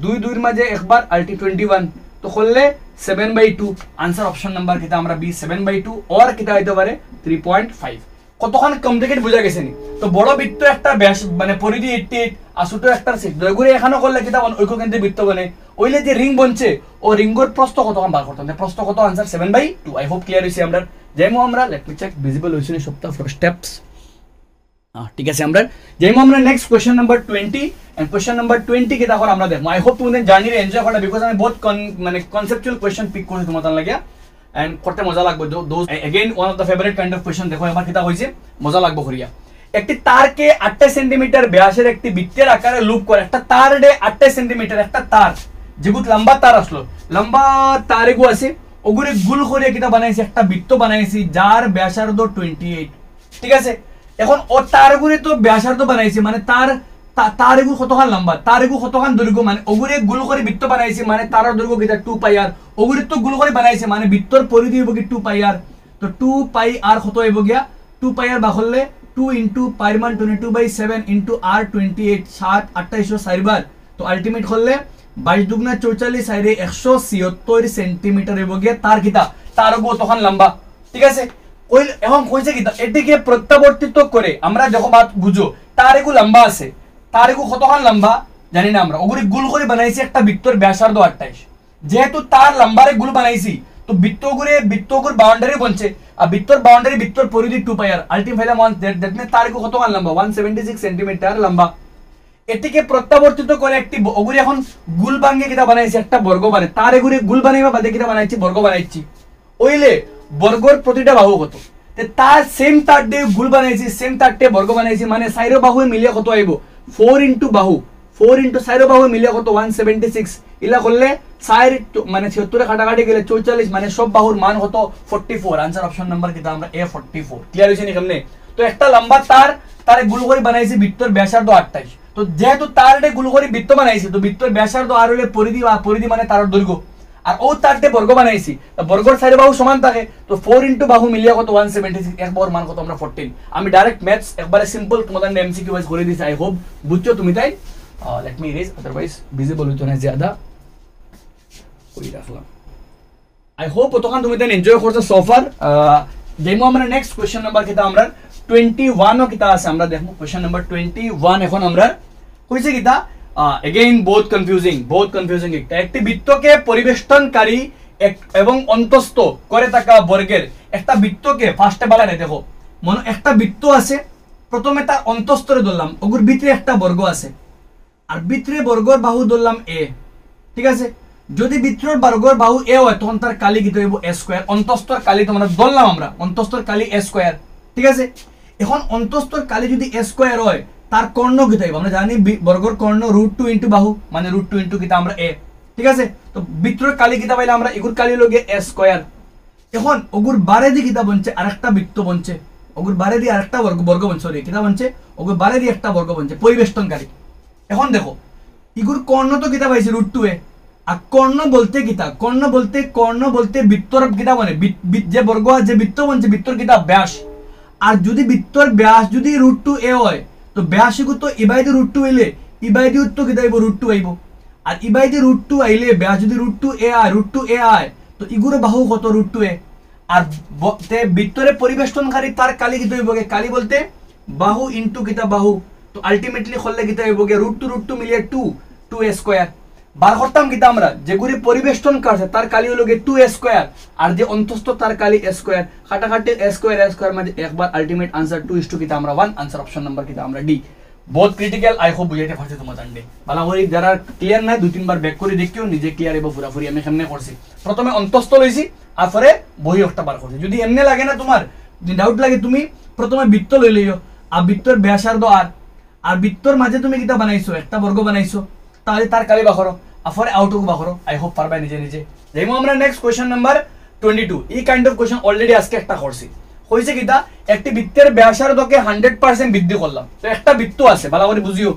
[SPEAKER 1] 2 এর মাঝে একবার আলটি 21, তো করলে 7/2। আনসার অপশন নাম্বার কিতা আমরা বি 7/2 और কিতা হইতে পারে 3.5। কতখান কমপ্লিকেট বুঝা গেছে নি? তো বড় বৃত্ত একটা ব্যাস মানে পরিধি 88 আর ছোট একটা 6, দয়গুরে এখানে করলে কিতা ঐক্য কেন্দ্রিক বৃত্ত বনে, ওইলে যে রিং বনছে ও রিঙ্গর প্রস্থ কতখান বার করতাম, প্রস্থ কত আনসার 7/2। আই হোপ ক্লিয়ার হইছে আমরা যাইমো আমরা লেট মি চেক ভিজিবল হইছে নি সবটা স্টেপস। ঠিক আছে, আমরা যাইমো আমরা next question number 20, and question number 20 কিতা করে আমরা দেখমু। আই হোপ তোমাদের জার্নি এনজয় করলা, বিকজ আমি বহুত মানে কনসেপচুয়াল কোশ্চেন পিক করছি তোমাদের লাগিয়া, এন্ড করতে মজা লাগবে। Those again one of the favourite kind of question. দেখো আমার কিতা হইছে মজা লাগবে করিয়া। একটি তারকে 28 সেন্টিমিটার ব্যাসের একটি বৃত্তের আকারে লুপ করে, একটা তার ডে 28 সেন্টিমিটার, একটা তার যেগুত লম্বা তার আসলো, লম্বা তার এগু আছে ওগুরে গুল করে কিতা বানাইছে একটা বৃত্ত বানাইছি যার ব্যাসার্ধ 28। ঠিক আছে, এখন ও তারগুরে তো ব্যাসার্ধ বানাইছে মানে তার এগু কতখান লম্বা, তার এগু কতখান দৈর্ঘ্য, মানে ওগুরে গুল করে বৃত্ত বানাইছে মানে তার দৈর্ঘ্য কিতা 2 পাই আর, ওগুরে তো গুল করে বানাইছে মানে বৃত্তর পরিধি হইব কি 2 পাই আর, তো 2 পাই আর কত হইব গিয়া 2 পাই আর বাহলে 2 ইনটু পাইর মান 22/7 ইনটু আর 28, 7 28 4 বার, তো আলটিমেট করলে 22 দুগুণা 44 সাইডে 176 সেন্টিমিটার হইব গিয়া তার কিতা তার গো তখন লম্বা। ঠিক আছে, ওই এখন কইছে কিতা এটিকে প্রত্যাবর্তিত করে আমরা যখন বাত বুঝো তার এগু লম্বা আছে, তার এগু কতখান লম্বা জানি না আমরা, ওগুলি গুল করে বানাইছি একটা বৃত্তর ব্যাসার্ধ 28, যেহেতু তার লম্বারে গুল বানাইছি তো বৃত্তগুর বাউন্ডারি বনছে, আর বৃত্তর বাউন্ডারি বৃত্তর পরিধি 2 পাই আর, আলটিমেট ফাইলাম 1, দ্যাট মিন্স তার এগু কতখান লম্বা 176 সেন্টিমিটার লম্বা। এটিকে প্রত্যাবর্তিত করে একটি ওগুলি এখন গুল ভাঙ্গে কিটা বানাইছি একটা বর্গ বানাই, তার এগুলি গুল বানাইবা বাদে কিটা বানাইছি বর্গ বানাইছি, ওইলে বর্গর প্রতিটা বাহু কত, তার সেম তার ডে গুল বানাইছি সেম তার ডে বর্গ বানাইছি মানে সাইরো বাহু মিলিয়ে কত আইব 4 ইনটু বাহু 4 ইনটু সাইরো বাহু মিলিয়ে কত 176, ইলা করলে সাইর মানে 76 কাটাকাটি গেলে 44 মানে সব বাহুর মান কত 44। আনসার অপশন নাম্বার কিটা আমরা এ 44। ক্লিয়ার হইছে নি কেমনে? তো একটা লম্বা তার গুল করে বানাইছি বৃত্তর ব্যাসার্ধ 28, তো যেহেতু তার ডে গুল করে বৃত্ত বানাইছি তো বৃত্তর ব্যাসার্ধ আর হলে পরিধি মানে তার দৈর্ঘ্য, আর ও তারটে বর্গ বানাইছি বর্গর সাইডে বাহু সমান থাকে তো 4 ইনটু বাহু মিলিয়ে কত 176, এক বাহুর মান কত আমরা 14। আমি ডাইরেক্ট ম্যাথস একবারে সিম্পল তোমাদের এমসিকিউ ওয়াইজ করে দিছি, আই হোপ বুঝছো তুমি তাই। Let me erase otherwise visible হইতো না ज्यादा কই রাখলাম। আই হোপ তখন তুমি তাই এনজয় করছো সো ফার। যেমন আমরা নেক্সট কোশ্চেন নাম্বার কিটা আমরা 21 ও কিটা আছে আমরা দেখো কোশ্চেন নাম্বার 21 এখন আমরা কইছে কিটা अगेन बहुत कंफ्यूजिंग একটি বৃত্তকে পরিবেষ্টনকারী এবং অন্তস্থ করে থাকা বর্গের একটা বৃত্তকে ফার্স্টে বানাই দেখো মনে একটা বৃত্ত আছে, প্রথমে তার অন্তস্থরে ধরলাম ওগুর ভিতরে একটা বর্গ আছে আর ভিতরে বর্গর বাহু ধরলাম এ। ঠিক আছে, যদি ভিতরের বর্গর বাহু এ হয় তখন তার কালি কি হইব এ স্কয়ার, অন্তস্থর কালি তোমরা ধরলাম আমরা অন্তস্থর কালি এ স্কয়ার। ঠিক আছে, এখন অন্তস্থর কালি যদি a স্কয়ার হয় তার কর্ণ কিতা হইব আমরা জানি বর্গর কর্ণ √2 ইনটু বাহু মানে √2 ইনটু কিতা আমরা a ঠিক আছে তো বৃত্তর কালি কিতা পাইলে আমরা এগুর কালি লগে a স্কয়ার এখন ওগুর বারে দি কিতা বনছে আরেকটা বৃত্ত বনছে ওগুর বারে দি আরেকটা বর্গ বনছে সরি কিতা বনছে ওগুর বারে দি একটা বর্গ বনছে পরিবেষ্টনকারী এখন দেখো ইগুর কর্ণ তো কিতা পাইছে √2 এ আর কর্ণ বলতে কিতা কর্ণ বলতে বৃত্তর কিতা বনে যে বর্গ যে বৃত্ত বনছে বৃত্তর কিতা ব্যাস আর যদি বৃত্তর ব্যাস যদি √2 এ হয় তো ব্যাসিকু তো ইবাইদি √2 হইলে ইবাইদি তো কিতা আইব √2 আইব আর ইবাইদি √2 আইলে ব্যাস যদি √2 এ আয় তো ইগুর বাহু কত √2 এ আর তে বৃত্তরে পরিবেষ্টনকারী তার কালি কিতা হইব কালি বলতে বাহু ইনটু কিতা বাহু তো আলটিমেটলি করলে কিতা হইব √2 মিলিয়ে 2 a স্কয়ার বার করতাম কিতা আমরা যেগুলি পরিবেষ্টন করছে তার কালি হলো 2 a স্কয়ার আর যে অন্তস্থ তার কালি a স্কয়ার কাটাকাটি a স্কয়ার মানে একবার আলটিমেট आंसर 2 কিতা আমরা 1 आंसर অপশন নাম্বার কিতা আমরা ডি বহুত ক্রিটিক্যাল আই হোপ বুঝাইতে পারছি তোমার জানবে বালা করে যারা ক্লিয়ার নাই দুই তিনবার ব্যাক করে দেখিও নিজে ক্লিয়ার হইব পুরাপুরি আমি সামনে করছি প্রথমে অন্তস্থ লইছি আর পরে বহি একটা বার করছি যদি এমনি লাগে না তোমার ডাউট লাগে তুমি প্রথমে বৃত্ত লই লইও আর বৃত্তর ব্যাসার্ধ আর বৃত্তর মাঝে তুমি কিতা বানাইছো একটা বর্গ বানাইছো তাহলে তার কালি বা করো আর পরে আউটুক বা করো আই হোপ পারবা নিজে যেমন আমরা নেক্সট কোশ্চেন নাম্বার 22 এই কাইন্ড অফ কোশ্চেন অলরেডি আজকে একটা করছি হইছে কিতা একটি বৃত্তের ব্যাসার্ধকে 100% বৃদ্ধি করলাম তো একটা বৃত্ত আছে ভালো করে বুঝিও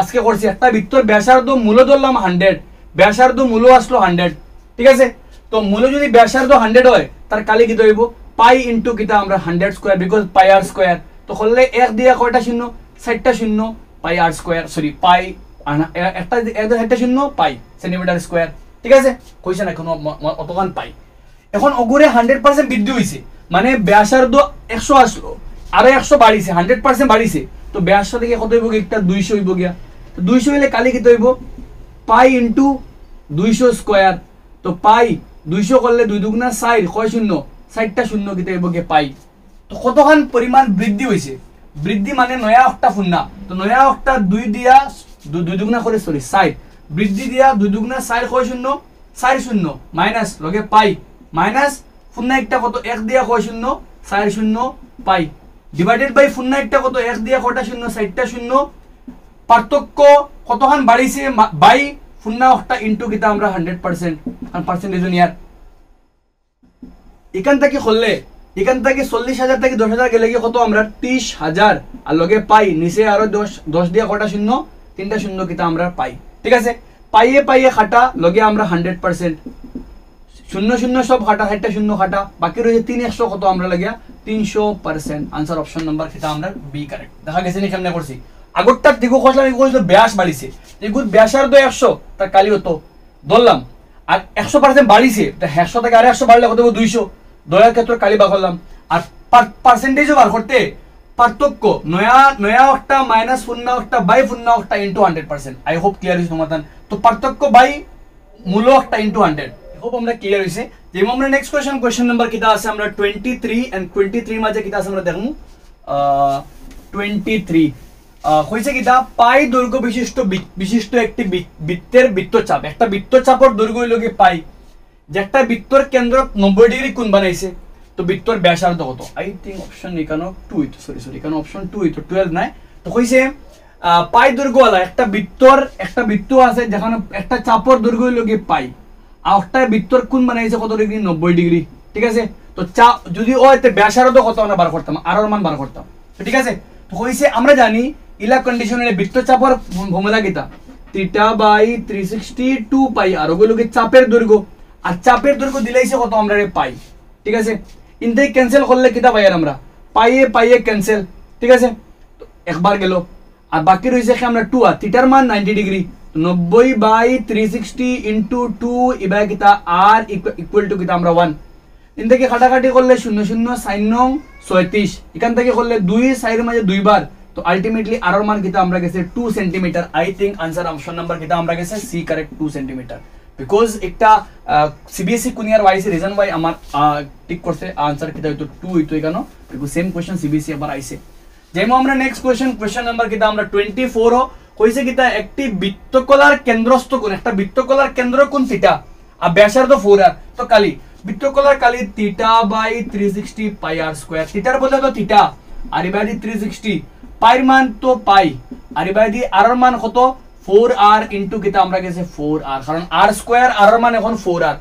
[SPEAKER 1] আজকে করছি একটা বৃত্তের ব্যাসার্ধ মূল ধরলাম 100 ব্যাসার্ধ মূল আসলো 100 ঠিক আছে তো মূল যদি ব্যাসার্ধ 100 হয় তার কালি কিতা হইব পাই ইনটু কিতা আমরা 100 square because pi r square তো করলে 1 দিয়া কয়টা শূন্য 60টা শূন্য পাই আর স্কয়ার সরি পাই একটা শূন্য পাই সেন্টিমিটার স্কয়ার ঠিক আছে কইছে না কোনো অতখান পাই এখন অগুরে 100% বৃদ্ধি হইছে মানে ব্যাসার্ধ 100 আসলো আর 100 বাড়িছে 100% বাড়িছে তো ব্যাসার্ধ থেকে কত হইব একটা 200 হইব গিয়া তো 200 হইলে কালি কত হইব পাই ইনটু 200 স্কয়ার তো পাই 200 করলে 2 দুগুণা 4 কয় শূন্য 60টা শূন্য কিতা হইব গে পাই তো কতখান পরিমাণ বৃদ্ধি হইছে বৃদ্ধি মানে নয়া অক্টা ফুন্না তো নয়া অক্টা 2 দিয়া 2 দুগুণা করে সরি 4 বৃদ্ধি দিয়া 2 দুগুণা 4 কয় শূন্য 4 শূন্য মাইনাস লগে পাই মাইনাস ফুন্না একটা কত 1 দিয়া কয় শূন্য 4 শূন্য পাই ডিভাইডেড বাই ফুন্না একটা কত 1 দিয়া কয়টা শূন্য 60টা শূন্য পার্থক্য কতখান বাড়িছে বাই ফুন্না অক্টা ইনটু কিতা আমরা 100% আর পার্সেন্টেজ নিয়ার এখান থেকে করলে এখান থেকে 40,000 থেকে 10,000 গেলে কত আমরা 30,000 আর লগে পাই নিচে আরো 10 দিয়া কয়টা শূন্য 3টা শূন্য কিতা আমরা পাই ঠিক আছে পাইয়ে খাটা লগে আমরা 100% শূন্য শূন্য সব খাটা 60টা শূন্য খাটা বাকি রয়েছে 300 কত আমরা লাগিয়া 300% आंसर অপশন নাম্বার কিতা আমরা বি কারেক্ট দেখা গেছে নি সামনে করছি আগরটার দিগো খসলাম এগুলো ব্যাস বাড়িছে এগুলো ব্যাসার্ধ 100 তার কালি হতো ধরলাম আর 100% বাড়িছে তা 100 থেকে আর 100 বাড়লে কত 200 দয়ার ক্ষেত্রে কালি বা করলাম আর পার্সেন্টেজও বার করতে পার্থক্য নয়া একটা মাইনাস ফুন্না একটা বাই ফুন্না একটা ইনটু 100% আই হোপ ক্লিয়ার হইছে তোমাদের তো পার্থক্য বাই মূল একটা ইনটু 100 হোপ আমরা ক্লিয়ার হইছে যেমন আমরা নেক্সট কোশ্চেন নাম্বার কিটা আছে আমরা 23 এন্ড 23 মাঝে কিটা আছে আমরা দেখমু 23 কইছে কিটা পাই দৈর্ঘ্য বিশিষ্ট একটি বৃত্তের বৃত্তচাপ একটা বৃত্তচাপের দৈর্ঘ্য হইল কি পাই যে একটা বৃত্তর কেন্দ্র 90 ডিগ্রি কোণ বানাইছে তো বৃত্তর ব্যাসার্ধ কত আই থিংক অপশন এখানে 2 হইতো সরি এখানে অপশন 2 হইতো 12 নাই তো কইছে পাই দৈর্ঘ্যওয়ালা একটা বৃত্ত আছে যেখানে একটা চাপের দৈর্ঘ্য হইল কি পাই আর একটা বৃত্তর কোণ বানাইছে কত ডিগ্রি 90 ডিগ্রি ঠিক আছে তো চাপ যদি ওইতে ব্যাসার্ধ কত আমরা বার করতাম আর এর মান বার করতাম তো ঠিক আছে তো কইছে আমরা জানি ইলা কন্ডিশনে বৃত্তচাপের ফর্মুলা কিটা থিটা বাই 360 2 পাই আর ওগুলো কি চাপের দৈর্ঘ্য আর চাপের দৈর্ঘ্য দিলাইছে কত আমরা পাই ঠিক আছে ইনতেই ক্যান্সেল করলে কিটা পাই আর আমরা পাইয়ে ক্যান্সেল ঠিক আছে তো একবার গেল আর বাকি রইছে কি আমরা 2 আর থিটার মান 90 ডিগ্রি 90 বাই 360 ইনটু 2 ইবাই কিটা আর ইকুয়াল টু কিটা আমরা 1 ইনতেকে কাটাকাটি করলে 0 0 sin 36 এখান থেকে করলে 2 4 মাঝে দুইবার তো আলটিমেটলি আর এর মান কিটা আমরা গেছে 2 centimetre I think answer option number কিটা আমরা গেছে সি কারেক্ট 2 সেন্টিমিটার বিকজ একটা সিবিএসই কুনিয়ার ওয়াইস রিজন ওয়াই আমার ঠিক করছে आंसर কিটা হইতো 2 হইতো এখানে বিকজ সেম কোশ্চেন সিবিএসই আবার আইছে যেমন আমরা নেক্সট কোশ্চেন নাম্বার কিটা আমরা 24 কইছে কিটা একটি বৃত্তকলার কেন্দ্রস্থ কোণ একটা বৃত্তকলার কেন্দ্র কোণ থিটা আর ব্যাসার্ধ 4 আর তো কালি বৃত্তকলার কালি theta by 360 pi r square থিটার বলে তো থিটা আর এবার দি 360 পাইর মান তো পাই আর এবার দি আর এর মান কত 4r ইনটু কিতা আমরা গেছে 4r কারণ r স্কয়ার r এর মান এখন 4r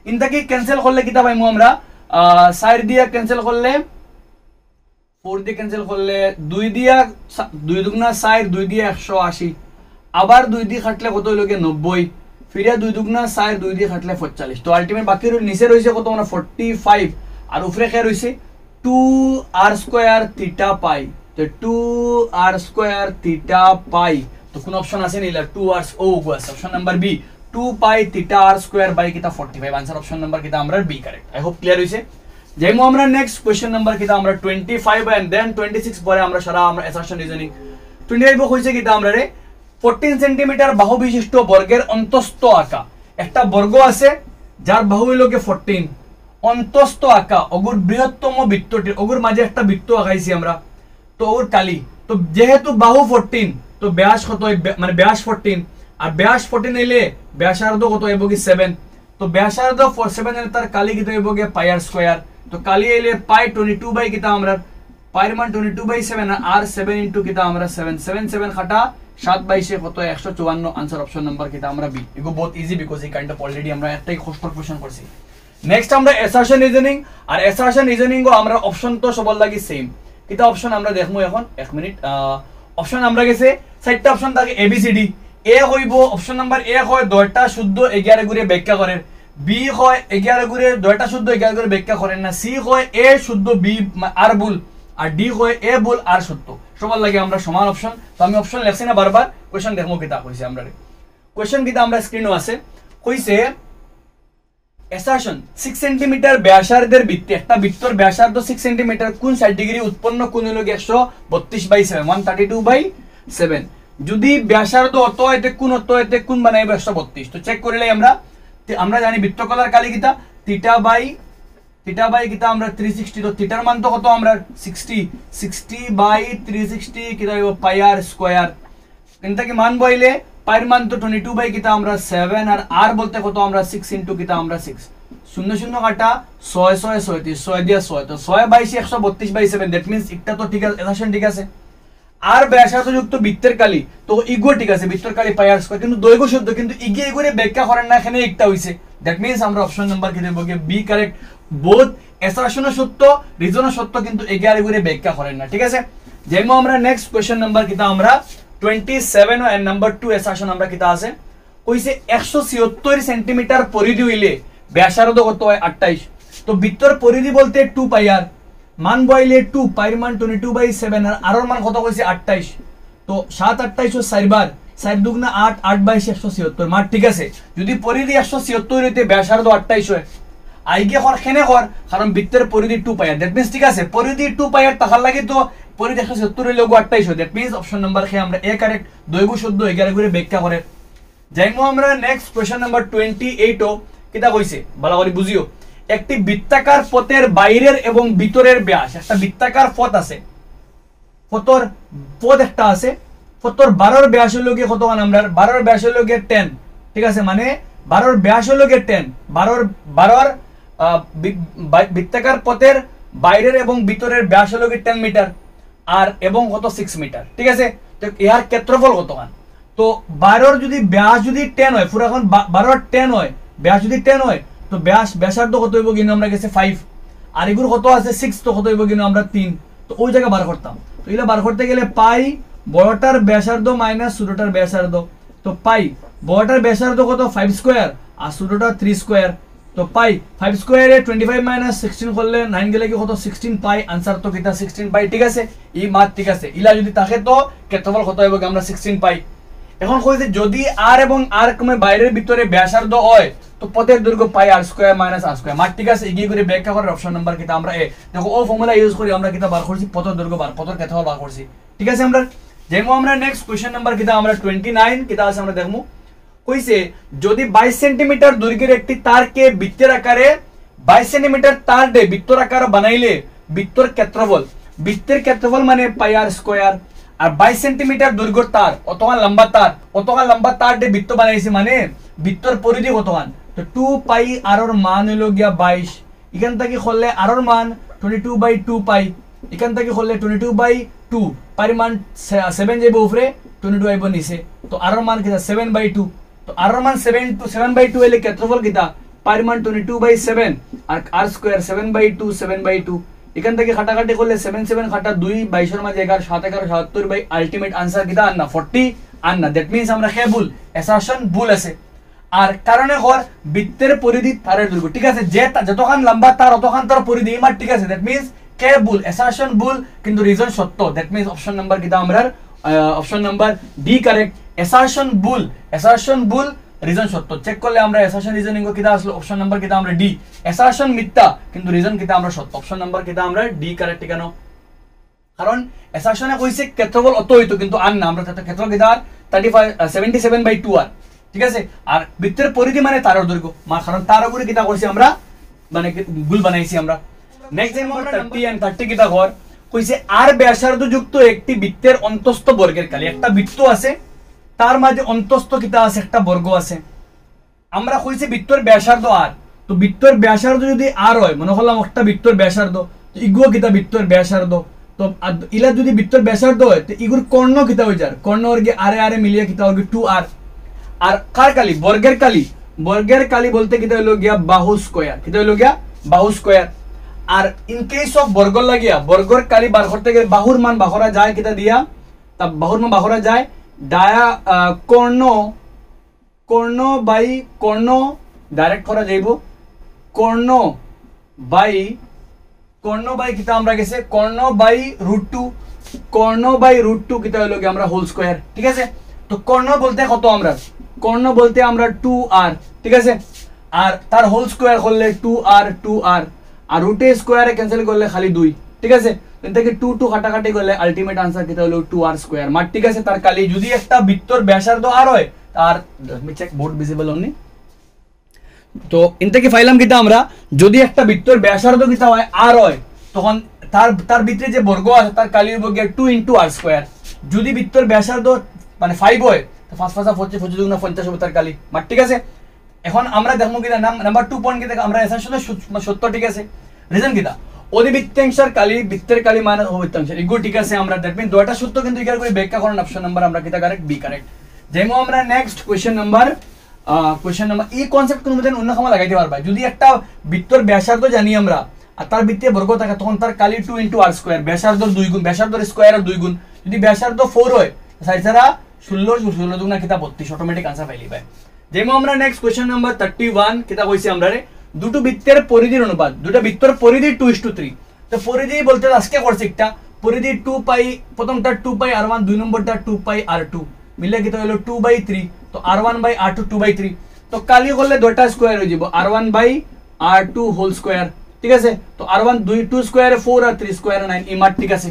[SPEAKER 1] ইনটাকে ক্যান্সেল করলে কিতা পাইমু আমরা 4 দিয়া ক্যান্সেল করলে 4 দিয়ে ক্যান্সেল করলে 2 দিয়া 2 দুগুণা 4 2 দিয়ে 180 আবার 2 দিয়ে কাটলে কত হইল কে 90 ফিরে 2 দুগুণা 4 2 দিয়ে কাটলে 45 তো আলটিমেট বাকি নিচে রইছে কত আমরা 45 আর উপরে কে রইছে 2r স্কয়ার থিটা পাই তো 2r স্কয়ার থিটা পাই তো কোন অপশন আছে নিলা 2r ও আছে option number B 2 pi theta r square by কিটা 45 आंसर অপশন নাম্বার কিটা আমরা B correct I hope clear হইছে যাইমু আমরা নেক্সট কোশ্চেন নাম্বার কিটা আমরা 25 এন্ড দেন 26 পরে আমরা সারা আমরা অ্যাসারশন রিজনিং 25 কইছে কিটা আমরা রে 14 সেন্টিমিটার বাহু বিশিষ্ট বর্গের অন্তস্থ আঁকা একটা বর্গ আছে যার বাহু হইল কে 14 অন্তস্থ আঁকা অগুর বৃহত্তম বৃত্তটি অগুর মাঝে একটা বৃত্ত আঁকাইছি আমরা তো ওর কালি তো যেহেতু বাহু 14 তো ব্যাস কত মানে ব্যাস 14 আর ব্যাস 14 হইলে ব্যাসার্ধ কত হইব কি 7 তো ব্যাসার্ধ 7 এর তার কালি কত হইব কি পাই r স্কয়ার তো কালি হইলে পাই 22 বাই কিটা আমরা পাইর মান 22 বাই 7 আর 7 ইনটু কিটা আমরা 7 7 7 খাটা 7 বাই 6 কত 154 आंसर অপশন নাম্বার কিটা আমরা বি এগো বহুত ইজি বিকজ এই কাইন্ড অফ অলরেডি আমরা একটাই কষ্ট কোশ্চেন করছি নেক্সট আমরা অ্যাসারশন রিজনিং আর অ্যাসারশন রিজনিং ও আমরা অপশন তো সবার লাগি সেম কিটা অপশন আমরা দেখমু এখন 1 মিনিট অপশন আমরা গেছে চারটা অপশন থাকে A B C D A হইব অপশন নাম্বার এ হয় 2টা শুদ্ধ 11 গুণে ব্যাখ্যা করেন বি হয় 11 গুণে 2টা শুদ্ধ 11 গুণে ব্যাখ্যা করেন না সি হয় এ শুদ্ধ বি আর ভুল আর ডি হয় এ ভুল আর সত্য সবার লাগে আমরা সমান অপশন তো আমি অপশন লেখছি না বারবার কোশ্চেন দেখমু কিটা কইছে আমরা কোশ্চেন কিটা আমরা স্ক্রিনও আছে কইছে অ্যাসারশন 6 সেন্টিমিটার ব্যাসার্ধের বৃত্তে একটা বৃত্তর ব্যাসার্ধ 6 সেন্টিমিটার কোণ 60 ডিগ্রি উৎপন্ন কোণ হলো 132 বাই 7 132 বাই 7 যদি ব্যাসার্ধ অত এতে কোণ বানাইব 132 তো চেক করলে আমরা জানি বৃত্তকলার কালি কিটা থিটা বাই কিটা আমরা 360 তো থিটার মান তো কত আমরা 60 বাই 360 কিটা হইব পাই r স্কয়ার এটা কি মান বইলে পাইর মান তো 22 বাই কিটা আমরা 7 আর r বলতে কত আমরা 6 ইনটু কিটা আমরা 6 শূন্য শূন্য কাটা 6 6 37 6 দিয়া 6 তো 6 বাই 132 বাই 7 দ্যাট মিন্স এটা তো ঠিক আছে অ্যাসারশন ঠিক আছে আর ব্যাসার্ধ যুক্ত বৃত্তের কালি তো ইগো ঠিক আছে বৃত্তের কালি পাই r স্কয়ার কিন্তু দৈর্ঘ্য শুদ্ধ কিন্তু ইগে ইগোরে ব্যাখ্যা করেন না এখানে একটা হইছে দ্যাট মিন্স আমরা অপশন নাম্বার কি দেব কি বি কারেক্ট বোথ অ্যাসারশন সত্য রিজন সত্য কিন্তু ইগে আর ইগোরে ব্যাখ্যা করেন না ঠিক আছে যেমন আমরা নেক্সট কোশ্চেন নাম্বার কিটা আমরা 27 and number 2 অ্যাসারশন আমরা কিটা আছে কইছে 176 সেন্টিমিটার পরিধি হইলে ব্যাসার্ধ কত হয় 28 তো বৃত্তর পরিধি বলতে 2 পাই r মান বইলে 2 পাইর মান 22 বাই 7 আর r মান কত কইছে 28 তো 7 28 ও 4 বার 4 দুগুণা 8 8 বাই 176 মান ঠিক আছে যদি পরিধি 176 হইতে ব্যাসার্ধ 28 হয় আইগে কেনে কারণ বৃত্তের পরিধি 2 পাই r দ্যাট মিন্স ঠিক আছে পরিধি 2 পাই r তাহার লাগি তো পরিধি 170 হইলে 28 হয় দ্যাট মিন্স অপশন নাম্বার কে আমরা এ কারেক্ট দৈর্ঘ্য শুদ্ধ 11 করে ব্যাখ্যা করে যাইমু আমরা নেক্সট কোশ্চেন নাম্বার 28 ও কিটা কইছে ভালো করে বুঝিও একটি বৃত্তাকার পথের বাইরের এবং ভিতরের ব্যাস একটা বৃত্তাকার পথ আছে পথ একটা আছে পথর 12 এর ব্যাস হলো কি কত আমরা 12 এর ব্যাস হলো কি 10 ঠিক আছে মানে 12 এর ব্যাস হলো কি 10 12 এর বৃত্তাকার পথের বাইরের এবং ভিতরের ব্যাস হলো কি 10 মিটার আর এবং কত 6 মিটার ঠিক আছে তো এর ক্ষেত্রফল কত মান তো 12 এর যদি ব্যাস যদি 10 হয় পুরো এখন 12 এর 10 হয় ব্যাস যদি 10 হয় তো ব্যাসার্ধ কত হইব কিন্তু আমরা গেছে 5 আর এগুলো কত আছে 6 তো কত হইব কিন্তু আমরা 3 তো ওই জায়গা বার করতাম তো এগুলা বার করতে গেলে পাই বড়টার ব্যাসার্ধ মাইনাস ছোটটার ব্যাসার্ধ তো পাই বড়টার ব্যাসার্ধ কত 5 স্কয়ার আর ছোটটা 3 স্কয়ার তো পাই 5 স্কয়ারে 25 মাইনাস 16 করলে 9 গেলে কি কত 16 পাই आंसर তো কিটা 16 পাই ঠিক আছে এই মাত ঠিক আছে ইলা যদি থাকে তো ক্ষেত্রফল কত হইব আমরা 16 পাই এখন কইছে যদি r এবং r কমে বাইরের ভিতরে ব্যাসার্ধ হয় তো পথের দৈর্ঘ্য পাই r square minus r square মাত ঠিক আছে এগিয়ে করে ব্যাখ্যা করার অপশন নাম্বার কিটা আমরা এ দেখো ও ফর্মুলা ইউজ করি আমরা কিটা বার করছি পথের দৈর্ঘ্য পথের ক্ষেত্রফল বার করছি ঠিক আছে আমরা যেমন আমরা নেক্সট কোশ্চেন নাম্বার কিটা আমরা 29 কিটা আছে আমরা দেখমু কইছে যদি 22 সেন্টিমিটার দৈর্ঘ্যের একটি তারকে বৃত্তের আকারে 22 সেন্টিমিটার তার দে বৃত্তের আকার বানাইলে বৃত্তের ক্ষেত্রফল মানে পাই r স্কয়ার আর 22 সেন্টিমিটার দৈর্ঘ্যের তার অতটা লম্বা তার দে বৃত্ত বানাইছে মানে বৃত্তের পরিধি কতখান তো 2 পাই r এর মান হলো গিয়া 22 এখান থেকে করলে r এর মান 22 বাই 2 পাই এখান থেকে হলে 22/2 পায়ের মান 7 যাইব উপরে 22 আইব নিচে তো আর মান কিতা 7/2 তো আর মান 7/2 হলে ক্ষেত্রফল কিতা পায়ের মান 22/7 আর আর স্কয়ার 7/2 এখান থেকে কাটাকাটি করলে 7 কাটা 2 22 এর মাঝে 11 7 11 77 বাই আলটিমেট আনসার কিতা আন্না 40 আন্না দ্যাট মিন্স আমরা কে ভুল অ্যাসারশন ভুল আছে আর কারণে হল বৃত্তের পরিধি তারের দৈর্ঘ্য ঠিক আছে যে যতখান লম্বা তার অতখান তার পরিধি মার ঠিক আছে দ্যাট মিন্স কে ভুল অ্যাসারশন ভুল কিন্তু রিজন সত্য দ্যাট মিন্স অপশন নাম্বার কিতা আমরা option number D correct assertion ভুল রিজন সত্য চেক করলে আমরা অ্যাসারশন রিজনিং কিতা আসলো অপশন নাম্বার কিতা আমরা ডি অ্যাসারশন মিথ্যা কিন্তু রিজন কিতা আমরা সত্য অপশন নাম্বার কিতা আমরা ডি কারেক্ট কেন কারণ অ্যাসারশনে কইছে ক্ষেত্রফল অত হইতো কিন্তু আর না আমরা ক্ষেত্রফল কিতা 77/2 আর ঠিক আছে আর বৃত্তের পরিধি মানে তারের দৈর্ঘ্য কারণ তার উপরে কিতা করছি আমরা মানে ভুল বানাইছি আমরা নেক্সট নাম্বার 30 এন্ড 30 কিতা ঘর কইছে আর ব্যাসার্ধ যুক্ত একটি বৃত্তের অন্তস্থ বর্গের কালি একটা বৃত্ত আছে তার মাঝে অন্তস্থ কিতা আছে একটা বর্গ আছে আমরা কইছি বৃত্তের ব্যাসার্ধ আর তো বৃত্তের ব্যাসার্ধ যদি আর হয় মনে করলাম একটা বৃত্তের ব্যাসার্ধ তো ইগো কিতা বৃত্তের ব্যাসার্ধ তো ইলা যদি বৃত্তের ব্যাসার্ধ হয় তো ইগুর কর্ণ কিতা হই যার কর্ণ হরগে আরে মিলিয়ে কিতা হরগে 2r আর কার কালি বর্গের কালি বলতে কিতা হইলো গিয়া বাহু স্কয়ার কিতা হইলো গিয়া বাহু স্কয়ার আর ইন কেস অফ বর্গ লাগিয়া বর্গের কালি বার করতে গেলে বাহুর মান বাহরা যায় কিতা দিয়া তা বাহুর মান বাহরা যায় ডায়া কর্ণ বাই কর্ণ ডাইরেক্ট করা যাইব কর্ণ বাই কিতা আমরা গেছে কর্ণ বাই √2 কিতা হইলো গিয়া আমরা হোল স্কয়ার ঠিক আছে তো কর্ণ বলতে কত আমরা 2r ঠিক আছে আর তার হোল স্কয়ার করলে 2r আর রুটে স্কয়ারে ক্যান্সেল করলে খালি 2 ঠিক আছে এখান থেকে 2 কাটাকাটি করলে আলটিমেট আনসার কিতা হলো 2r স্কয়ার মার ঠিক আছে তার কালি যদি একটা বৃত্তর ব্যাসার্ধ আর হয় তার আমি চেক বোর্ড ভিজিবল অনলি তো ইন থেকে ফাইলাম কিতা আমরা যদি একটা বৃত্তর ব্যাসার্ধ কিতা হয় আর হয় তখন তার ভিতরে যে বর্গ আছে তার কালি হইব গিয়া 2 r স্কয়ার যদি বৃত্তর ব্যাসার্ধ মানে 5 হয় তো 5 5 25 দুগুণা 50 হবে তার কালি মার ঠিক আছে এখন আমরা দেখমু কিতা নাম্বার 2 পয়েন্ট কিতা আমরা অ্যাসারশনে সত্য ঠিক আছে রিজন কিতা অধিবৃত্তাংশের কালি বৃত্তের কালি মানে অধিবৃত্তাংশের ইগো ঠিক আছে আমরা দ্যাট মিন দুইটা সত্য কিন্তু ইকার করে ব্যাখ্যা করেন অপশন নাম্বার আমরা কিতা কারেক্ট বি কারেক্ট যেমন আমরা নেক্সট কোশ্চেন নাম্বার এই কনসেপ্ট কোন মধ্যে অন্য সময় লাগাইতে পারবা যদি একটা বৃত্তর ব্যাসার্ধ জানি আমরা আর তার বৃত্তে বর্গ থাকে তখন তার কালি 2 r স্কয়ার ব্যাসার্ধর 2 গুণ ব্যাসার্ধর স্কয়ারের 2 গুণ যদি ব্যাসার্ধ 4 হয় সাইডারা 16 দুগুণা কিতা 32 অটোমেটিক आंसर পাইলি ভাই যেমন আমরা নেক্সট কোশ্চেন নাম্বার 31 কিতা কইছি আমরা রে দুটো বৃত্তের পরিধির অনুপাত দুটো বৃত্তের পরিধি 2:3 তো পরিধি বলতে আজকে করছি একটা পরিধি 2 পাই প্রথমটা 2 পাই r1 দুই নম্বরটা 2 পাই r2 মিলে কিতা হলো 2/3 তো r1/r2 2/3 তো কালি করলে দুইটা স্কয়ার হয়ে যাব r1/r2 হোল স্কয়ার ঠিক আছে তো r1 2 স্কয়ারে 4 আর 3 স্কয়ারে 9 এই মাঠ ঠিক আছে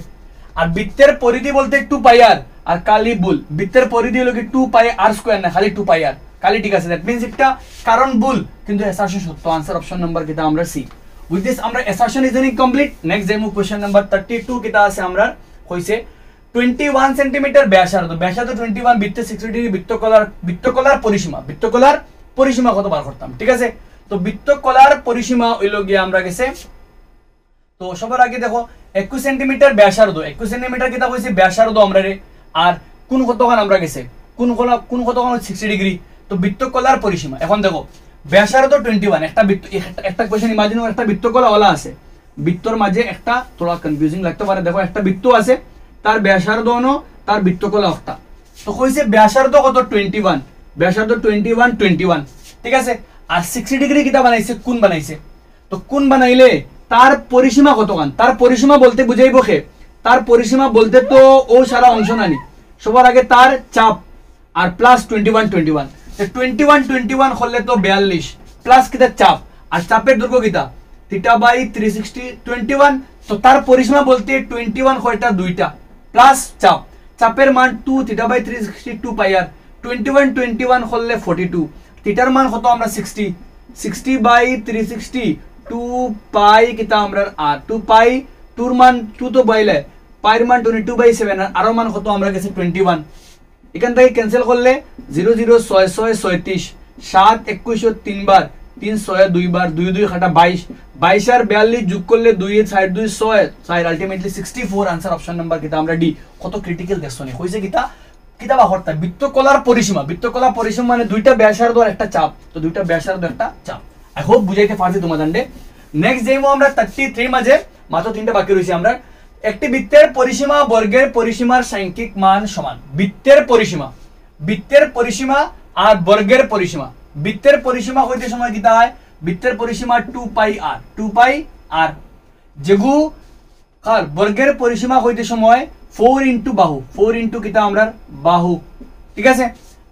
[SPEAKER 1] আর বৃত্তের পরিধি বলতে 2 পাই r আর কালি ভুল বৃত্তের পরিধি হলো কি 2 পাই r স্কয়ার না খালি 2 পাই r কালি ঠিক আছে দ্যাট মিন্স একটা কারণ ভুল কিন্তু অ্যাসারশন সত্য आंसर অপশন নাম্বার কিটা আমরা সি উইথ দিস আমরা অ্যাসারশন রিজনিং কমপ্লিট নেক্সট যেমু কোশ্চেন নাম্বার 32 কিটা আছে আমরা কইছে 21 সেন্টিমিটার ব্যাসার্ধ 21 বৃত্তের 60 ডিগ্রি বৃত্তকলার পরিসীমা কত বার করতাম ঠিক আছে তো বৃত্তকলার পরিসীমা হইলো গিয়া আমরা গেছে তো সবার আগে দেখো 21 সেন্টিমিটার ব্যাসার্ধ 21 সেন্টিমিটার কিটা কইছে ব্যাসার্ধ আমরা রে আর কোন কতখান আমরা গেছে কোন কতখান 60 ডিগ্রি তো বৃত্তকলার পরিসীমা এখন দেখো ব্যাসার্ধ 21 একটা কোশ্চেন ইমাজিন একটা বৃত্তকলা ওলা আছে বৃত্তর মাঝে একটা থোড়া কনফিউজিং লাগতে পারে দেখো একটা বৃত্ত আছে তার ব্যাসার্ধ হলো তার বৃত্তকলা একটা তো কইছে ব্যাসার্ধ কত 21 ব্যাসার্ধ 21 ঠিক আছে আর 60 ডিগ্রি কিটা বানাইছে কোণ বানাইছে তো কোণ বানাইলে তার পরিসীমা কতখান তার পরিসীমা বলতে বুঝাইবো কে তার পরিসীমা বলতে তো ও সারা অংশ নানি সবার আগে তার চাপ আর প্লাস 21 তো 21 হলে তো 42 প্লাস কিটা চাপ আর চাপের দৈর্ঘ্য কিটা θ/360 21 তো তার পরিসীমা বলতে 21 কয়টা দুইটা প্লাস চাপের মান 2 θ/360 2 পাই আর 21 হলে 42 থিটার মান কত আমরা 60/360 2 পাই কিটা আমরা আর 2 পাই 2 মান 2 তো বাইলে পাইর মান 22/7 আর মান কত আমরা গেছে 21 এখান থেকে ক্যান্সেল করলে 0 0 6 6 37 7 21 3 বার 3 6 2 বার 2 2 খাটা 22 22 আর 42 যোগ করলে 2 এর side 2 6 side ultimately 64 answer option number কিটা আমরা ডি কত ক্রিটিক্যাল দেখছো নি কইছে কিটা কিটা বাহরতা বৃত্তকলার পরিসীমা মানে দুইটা ব্যাসার্ধ আর একটা চাপ তো দুইটা ব্যাসার্ধ একটা চাপ আই হোপ বুঝাইতে পারছি তোমাদের নেক্সট যাইমু আমরা 33 মাঝে মাত্র তিনটা বাকি রইছে আমরা একটি বৃত্তের পরিসীমা বর্গের পরিসীমার সাংখ্যিক মান সমান বৃত্তের পরিসীমা আর বর্গের পরিসীমা বৃত্তের পরিসীমা হইতে সময় কিটা হয় বৃত্তের পরিসীমা 2 পাই আর যেগু আর বর্গের পরিসীমা হইতে সময় 4 ইনটু বাহু 4 ইনটু কিটা আমরা বাহু ঠিক আছে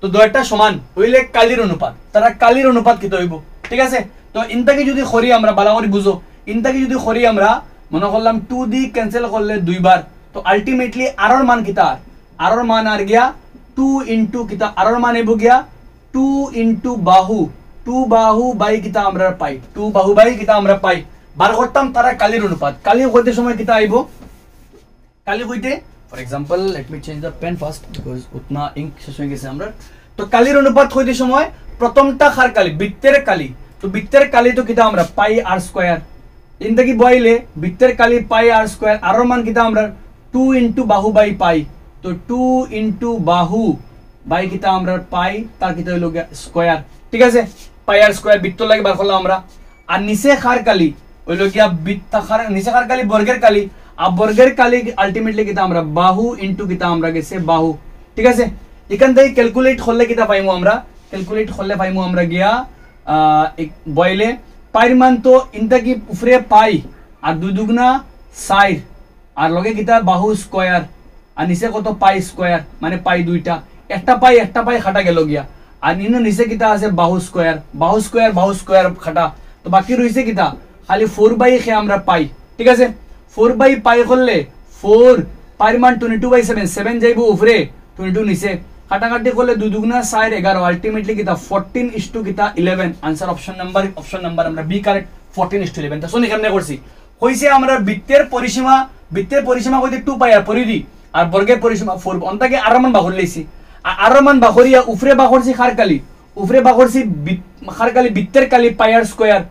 [SPEAKER 1] তো দুইটা সমান হইলে কালির অনুপাত তারা কালির অনুপাত কিটা হইব ঠিক আছে তো ইনটাকে যদি খরি আমরা বালা করে বুঝো ইনটাকে যদি খরি আমরা মনে করলাম 2 দি ক্যান্সেল করলে দুইবার তো আলটিমেটলি আর এর মান কিটা আর এর মান আর গিয়া 2 ইনটু কিটা আর এর মান এবো গিয়া 2 ইনটু বাহু 2 বাহু বাই কিটা আমরা পাই 2 বাহু বাই কিটা আমরা পাই বার করতাম তারা কালির অনুপাত কালি হইতে সময় কিটা আইবো কালি হইতে for example let me change the pen first because উতনা ইঙ্ক শেষ হয়ে গেছে আমরা তো কালির অনুপাত হইতে সময় প্রথমটা খার কালি বৃত্তের কালি তো বৃত্তের কালি তো কিটা আমরা পাই আর স্কয়ার ইনটাকি বইলে বৃত্তের কালি পাই আর স্কয়ার আর মান কিটা আমরা 2 ইনটু বাহু বাই পাই তো 2 ইনটু বাহু বাই কিটা আমরা পাই তার কিটা হইলো স্কয়ার ঠিক আছে পাই আর স্কয়ার বৃত্ত লাগে বার করলাম আমরা আর নিচে খার কালি হইলো গিয়া বৃত্ত খার নিচে খার কালি বর্গের কালি আর বর্গের কালি আলটিমেটলি কিটা আমরা বাহু ইনটু কিটা আমরা গেছে বাহু ঠিক আছে এখান থেকে ক্যালকুলেট করলে কিটা পাইমু আমরা ক্যালকুলেট করলে পাইমু আমরা গিয়া বইলে পাইর মান তো ইনটা কি উপরে পাই আর 2 দুগুনা 4 আর লগে কিটা বাহু স্কয়ার আর নিচে কত পাই স্কয়ার মানে পাই দুইটা একটা পাই খাটা গেল গিয়া আর নিচে কিটা আছে বাহু স্কয়ার খাটা তো বাকি রইছে কিটা খালি 4 বাই খে আমরা পাই ঠিক আছে 4 বাই পাই করলে 4 পাইর মান 22/7 7 যাইবো উপরে 22 নিচে কাটাকাটি করলে 2 দুগুনা 4 11 আলটিমেটলি কিটা 14 কিটা 11 आंसर অপশন নাম্বার আমরা বি কারেক্ট 14:11 তা শুনি কেমনে করছি কইছে আমরা বৃত্তের পরিসীমা কইতে 2 পাই আর পরিধি আর বর্গের পরিসীমা 4 অনটাকে আর মান বাহর লইছি আর মান বাহরিয়া উপরে বাহরছি খারকালি বৃত্তের কালি পাই আর স্কয়ার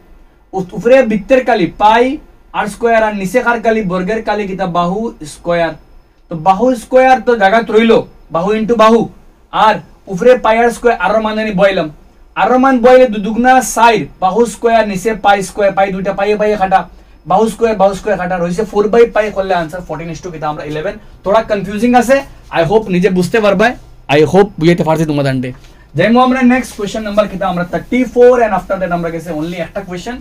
[SPEAKER 1] উপরে বৃত্তের কালি পাই আর স্কয়ার আর নিচে খারকালি বর্গের কালি কিটা বাহু স্কয়ার তো বাহু স্কয়ার তো জায়গা রইলো বাহু ইনটু বাহু আর উপরে পাই আর স্কয়ার আর মানে বইলাম আর মান বইলে 2 দুগুনা 4 বাহু স্কয়ার নিচে পাই স্কয়ার পাই দুইটা পাই খাটা বাহু স্কয়ার খাটা রইছে 4 বাই পাই করলে आंसर 14 কিটা আমরা 11 थोड़ा कंफ्यूजिंग আছে আই হোপ নিজে বুঝতে পারবা আই হোপ বুঝাইতে পারছি তোমাদের যাইমু আমরা নেক্সট কোশ্চেন নাম্বার কিটা আমরা 34 এন্ড আফটার দ্যাট আমরা গেছে অনলি একটা কোশ্চেন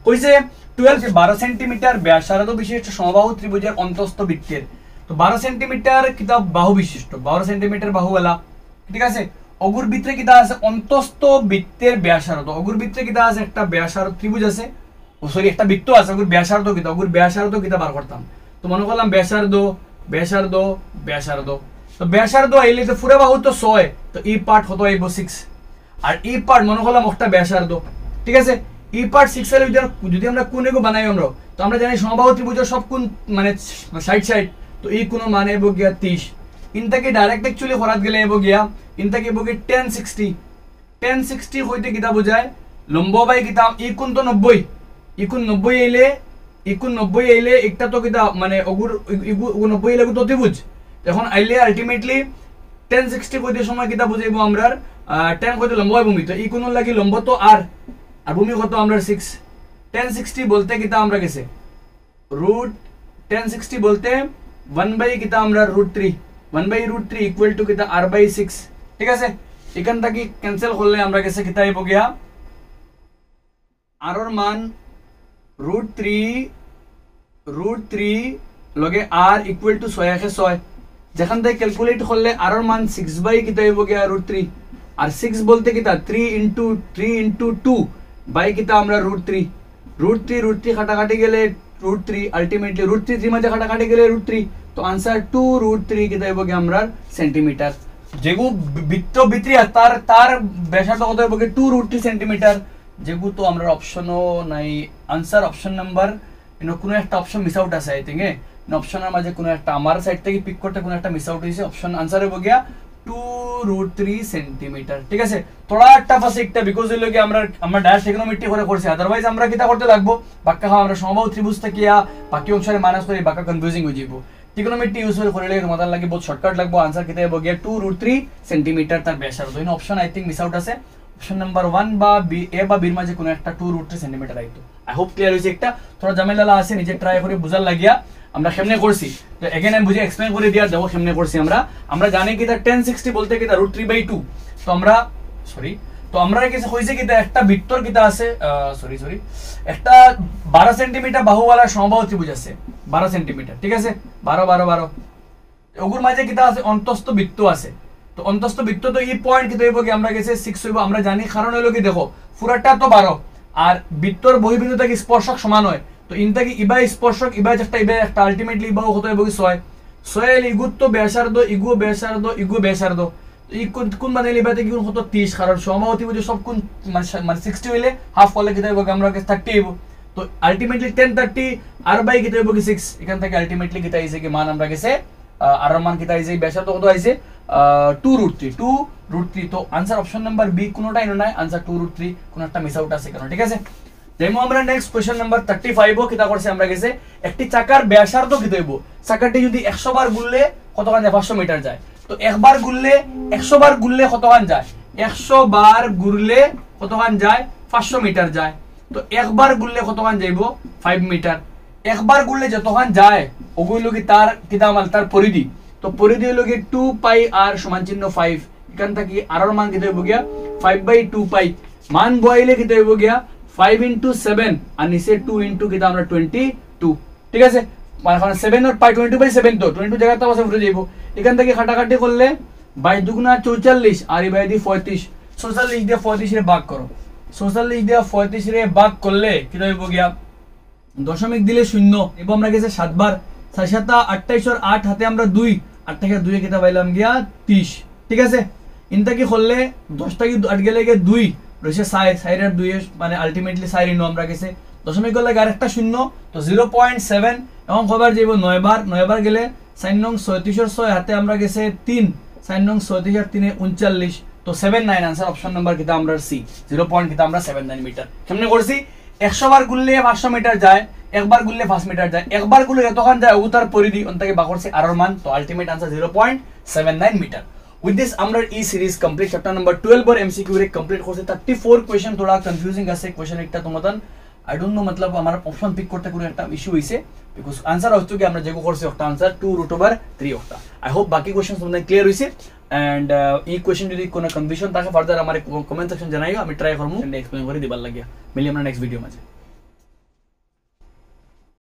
[SPEAKER 1] কইছে 12 সেন্টিমিটার ব্যাসার্ধ বিশিষ্ট সমবাহু ত্রিভুজের অন্তঃস্থ বৃত্তের তো 12 সেন্টিমিটার কিটা বাহু বিশিষ্ট 12 সেন্টিমিটার বাহুওয়ালা ঠিক আছে অগুর বৃত্তে কিটা আছে অন্তঃস্থ বৃত্তের ব্যাসার্ধ অগুর বৃত্তে কিটা আছে একটা ব্যাসার্ধ ত্রিভুজ আছে ও সরি একটা বৃত্ত আছে অগুর ব্যাসার্ধ কিটা বার করতাম তো মনে করলাম ব্যাসার্ধ তো ব্যাসার্ধ আইলে তো পুরো বাহু তো 6 তো এই পার্ট কত আইবো 6 আর এই পার্ট মনে করলাম একটা ব্যাসার্ধ ঠিক আছে এই পার্ট 6 এর যদি আমরা কোণেগো বানাই আমরা তো আমরা জানি সমবাহু ত্রিভুজের সব কোণ মানে সাইড তো এই কোণ মানে আইবো গিয়া 30 ইনটাকে ডাইরেক্ট অ্যাকচুয়ালি করাত গেলে এবো গিয়া ইনটাকে এবো কি 1060 হইতে কিটা বোঝায় লম্ব বাই কিটা ই কোণ তো 90 আইলে একটা তো কিটা মানে অগুর 90 আইলে তো ত্রিভুজ এখন আইলে আলটিমেটলি 1060 কইতে সময় কিটা বুঝাইবো আমরা 10 কইতে লম্ব হয় ভূমি তো ই কোণ লাগি লম্ব তো আর ভূমি কত আমরা 6 1060 বলতে কিটা আমরা গেছে রুট 1060 বলতে 1 বাই কিটা আমরা √3 ইকুয়াল টু কিটা r/6 ঠিক আছে এখান থেকে ক্যান্সেল করলে আমরা গেছে কিটা আইবো গিয়া r এর মান √3 লগে r ইকুয়াল টু 6 যেখান থেকে ক্যালকুলেট করলে r এর মান 6 বাই কিটা আইবো গিয়া √3 আর 6 বলতে কিটা 3 ইনটু 2 বাই কিটা আমরা √3 কাটাকাটি গেলে √3 আলটিমেটলি √3 মাঝে কাটাকাটি গেলে √3 তো आंसर 2√3 কিটা হইব কি আমরা সেন্টিমিটার যেগু বৃত্তি তার ব্যাসার্ধ কত হইব কি 2√3 সেন্টিমিটার যেগু তো আমরা অপশনও নাই आंसर অপশন নাম্বার কোনো একটা অপশন মিস আউট আছে আই থিং অপশনের মাঝে কোনো একটা আমার সাইড থেকে পিক করতে কোনো একটা মিস আউট হইছে অপশন आंसर হইব গিয়া 2√3 সেন্টিমিটার। ঠিক আছে, থোড়া টাফ আছে একটা, বিকজ হইলো কি আমরা ডাইরেক্ট ট্রিগোনোমেট্রি করে করছি, আদারওয়াইজ আমরা কিটা করতে লাগবো বাক্কা আমরা সমবাহু ত্রিভুজ থেকে বাকি অংশে মাইনাস করে বাক্কা কনফিউজিং হয়ে যাব। ট্রিগোনোমেট্রি ইউজ করে তোমাদের লাগে বহুত শর্টকাট লাগবো। আনসার কিতা হবে গিয়া 2√3 সেন্টিমিটার তার ব্যাসার্ধ। In option I think miss out আছে, অপশন নাম্বার 1 বা বি, এ বা বির মাঝে কোনো একটা 2√3 সেন্টিমিটার আইতো। আই হোপ ক্লিয়ার হইছে। একটা থোড়া ঝামেলা আছে, নিজে ট্রাই করে বুঝার লাগিয়া আমরা কেমনে করছি, তো এগেন আমি বুঝে এক্সপ্লেইন করে দিয়া দেখো কেমনে করছি। আমরা জানি কি 1060 বলতে কি √3/2, তো আমরা তো আমরা কিছু হইছে কি একটা বৃত্তর কিতা আছে, একটা 12 সেন্টিমিটার বাহুওয়ালা সমবাহু ত্রিভুজ আছে, 12 সেন্টিমিটার। ঠিক আছে, 12 ওগুর মাঝে কিতা আছে অন্তস্থ বৃত্ত আছে। তো অন্তস্থ বৃত্ত তো এই পয়েন্ট কিতা হইব কি আমরা গেছে 6 হইব, আমরা জানি। কারণ হইলো কি দেখো পুরাটা তো 12 আর বৃত্তর বহির্বিন্দু থেকে স্পর্শক সমান হয়, তো ইন থেকে ইবা স্পর্শক ইবা একটা আলটিমেটলি ইবা কত হইব কি 6 ইগুত তো ব্যাসার্ধ ইগু ব্যাসার্ধ কোন মানে লিবাতে কি কত 30, কারণ সমবাহু ত্রিভুজ সব কোন মানে 60 হইলে হাফ করলে কিতা হইব আমরা 30 হইব। তো আলটিমেটলি 1030 আর বাই কিতা হইব কি 6, এখান থেকে আলটিমেটলি কিতা আইছে কি মান আমরা গেছে আর মান কিতা আইছে ব্যাসার্ধ কত আইছে 2√3। তো আনসার অপশন নাম্বার বি কোনটাই নয়, আনসার 2√3 কোন একটা মিস আউট আছে কেন। ঠিক আছে, যেমন আমরা নেক্সট কোশ্চেন নাম্বার 35 ও কিতা করছে আমরা গেছে একটি চাকার ব্যাসার্ধ কিতা হইব, চাকাটি যদি 100 বার ঘুরলে কতখান যায় 500 মিটার যায়। তো একবার ঘুরলে 100 বার ঘুরলে কতখান যায়, 100 বার ঘুরলে কতখান যায় 500 মিটার যায়। তো একবার ঘুরলে কতখান যাইব 5 মিটার। একবার ঘুরলে যতখান যায় ওগুলো কি তার কিতা মাল তার পরিধি। তো পরিধি হলো কি 2 পাই আর সমান চিহ্ন 5, এখান থেকে আর এর মান কিতা হইব গিয়া 5/2 পাই। মান বইলে কিতা হইব গিয়া 5 × 7 আর নিচে 2 × কিতা আমরা 22। ঠিক আছে, মানে 7 আর পাই 22/7, তো 22 জায়গা তো আছে উঠে যাইব। এখান থেকে কাটাকাটি করলে 22 দুগুণা 44 আর এই 35, 44 দিয়ে 35 রে ভাগ করো, 44 দিয়ে 35 রে ভাগ করলে কিতা হইব গিয়া দশমিক দিলে 0 এবং আমরা গেছে 7 বার, 7 7 28 আর 8 হাতে আমরা 2, 8 থেকে 2 এ কিতা পাইলাম গিয়া 30। ঠিক আছে, ইনটা কি করলে 10 থেকে 8 গেলে গিয়ে 2 রইছে 4 এর 2 মানে আলটিমেটলি 4 ইনো আমরা গেছে দশমিক করলে আরেকটা 0, তো 0.7 এবং কবার যাইব 9 বার গেলে 4 নং 36 এর 6 হাতে আমরা গেছে 3, 4 নং 36 আর 3 39, তো 79 আনসার অপশন নাম্বার কিতা আমরা সি 0. কিতা আমরা 79 মিটার। কেমনে করছি 100 বার ঘুরলে 500 মিটার যায়, একবার ঘুরলে 5 মিটার যায়, একবার ঘুরলে যতক্ষণ যায় ও তার পরিধি অন্তকে বাকরছে আর মান, তো ultimate answer 0.79 metre. With this আমরা এই সিরিজ কমপ্লিট চ্যাপ্টার নাম্বার 12 এর এমসিকিউ রে কমপ্লিট করছে। 34 কোশ্চেন থোড়া কনফিউজিং আছে, কোশ্চেন একটা তোমাদের আই ডোন্ট নো মতলব আমার অপশন পিক করতে কোনো একটা ইস্যু হইছে, বিকজ আনসার হচ্ছে কি আমরা যেগো করছি একটা আনসার 2√3 একটা। আই হোপ বাকি কোশ্চেন তোমাদের ক্লিয়ার হইছে। এন্ড এই কোশ্চেন যদি কোনো কনফিউশন থাকে ফার্দার আমার কমেন্ট সেকশন জানাইও, আমি ট্রাই করব এক্সপ্লেইন করে দিবার লাগিয়া। মিলি আমরা নেক্সট ভিডিও মাঝে।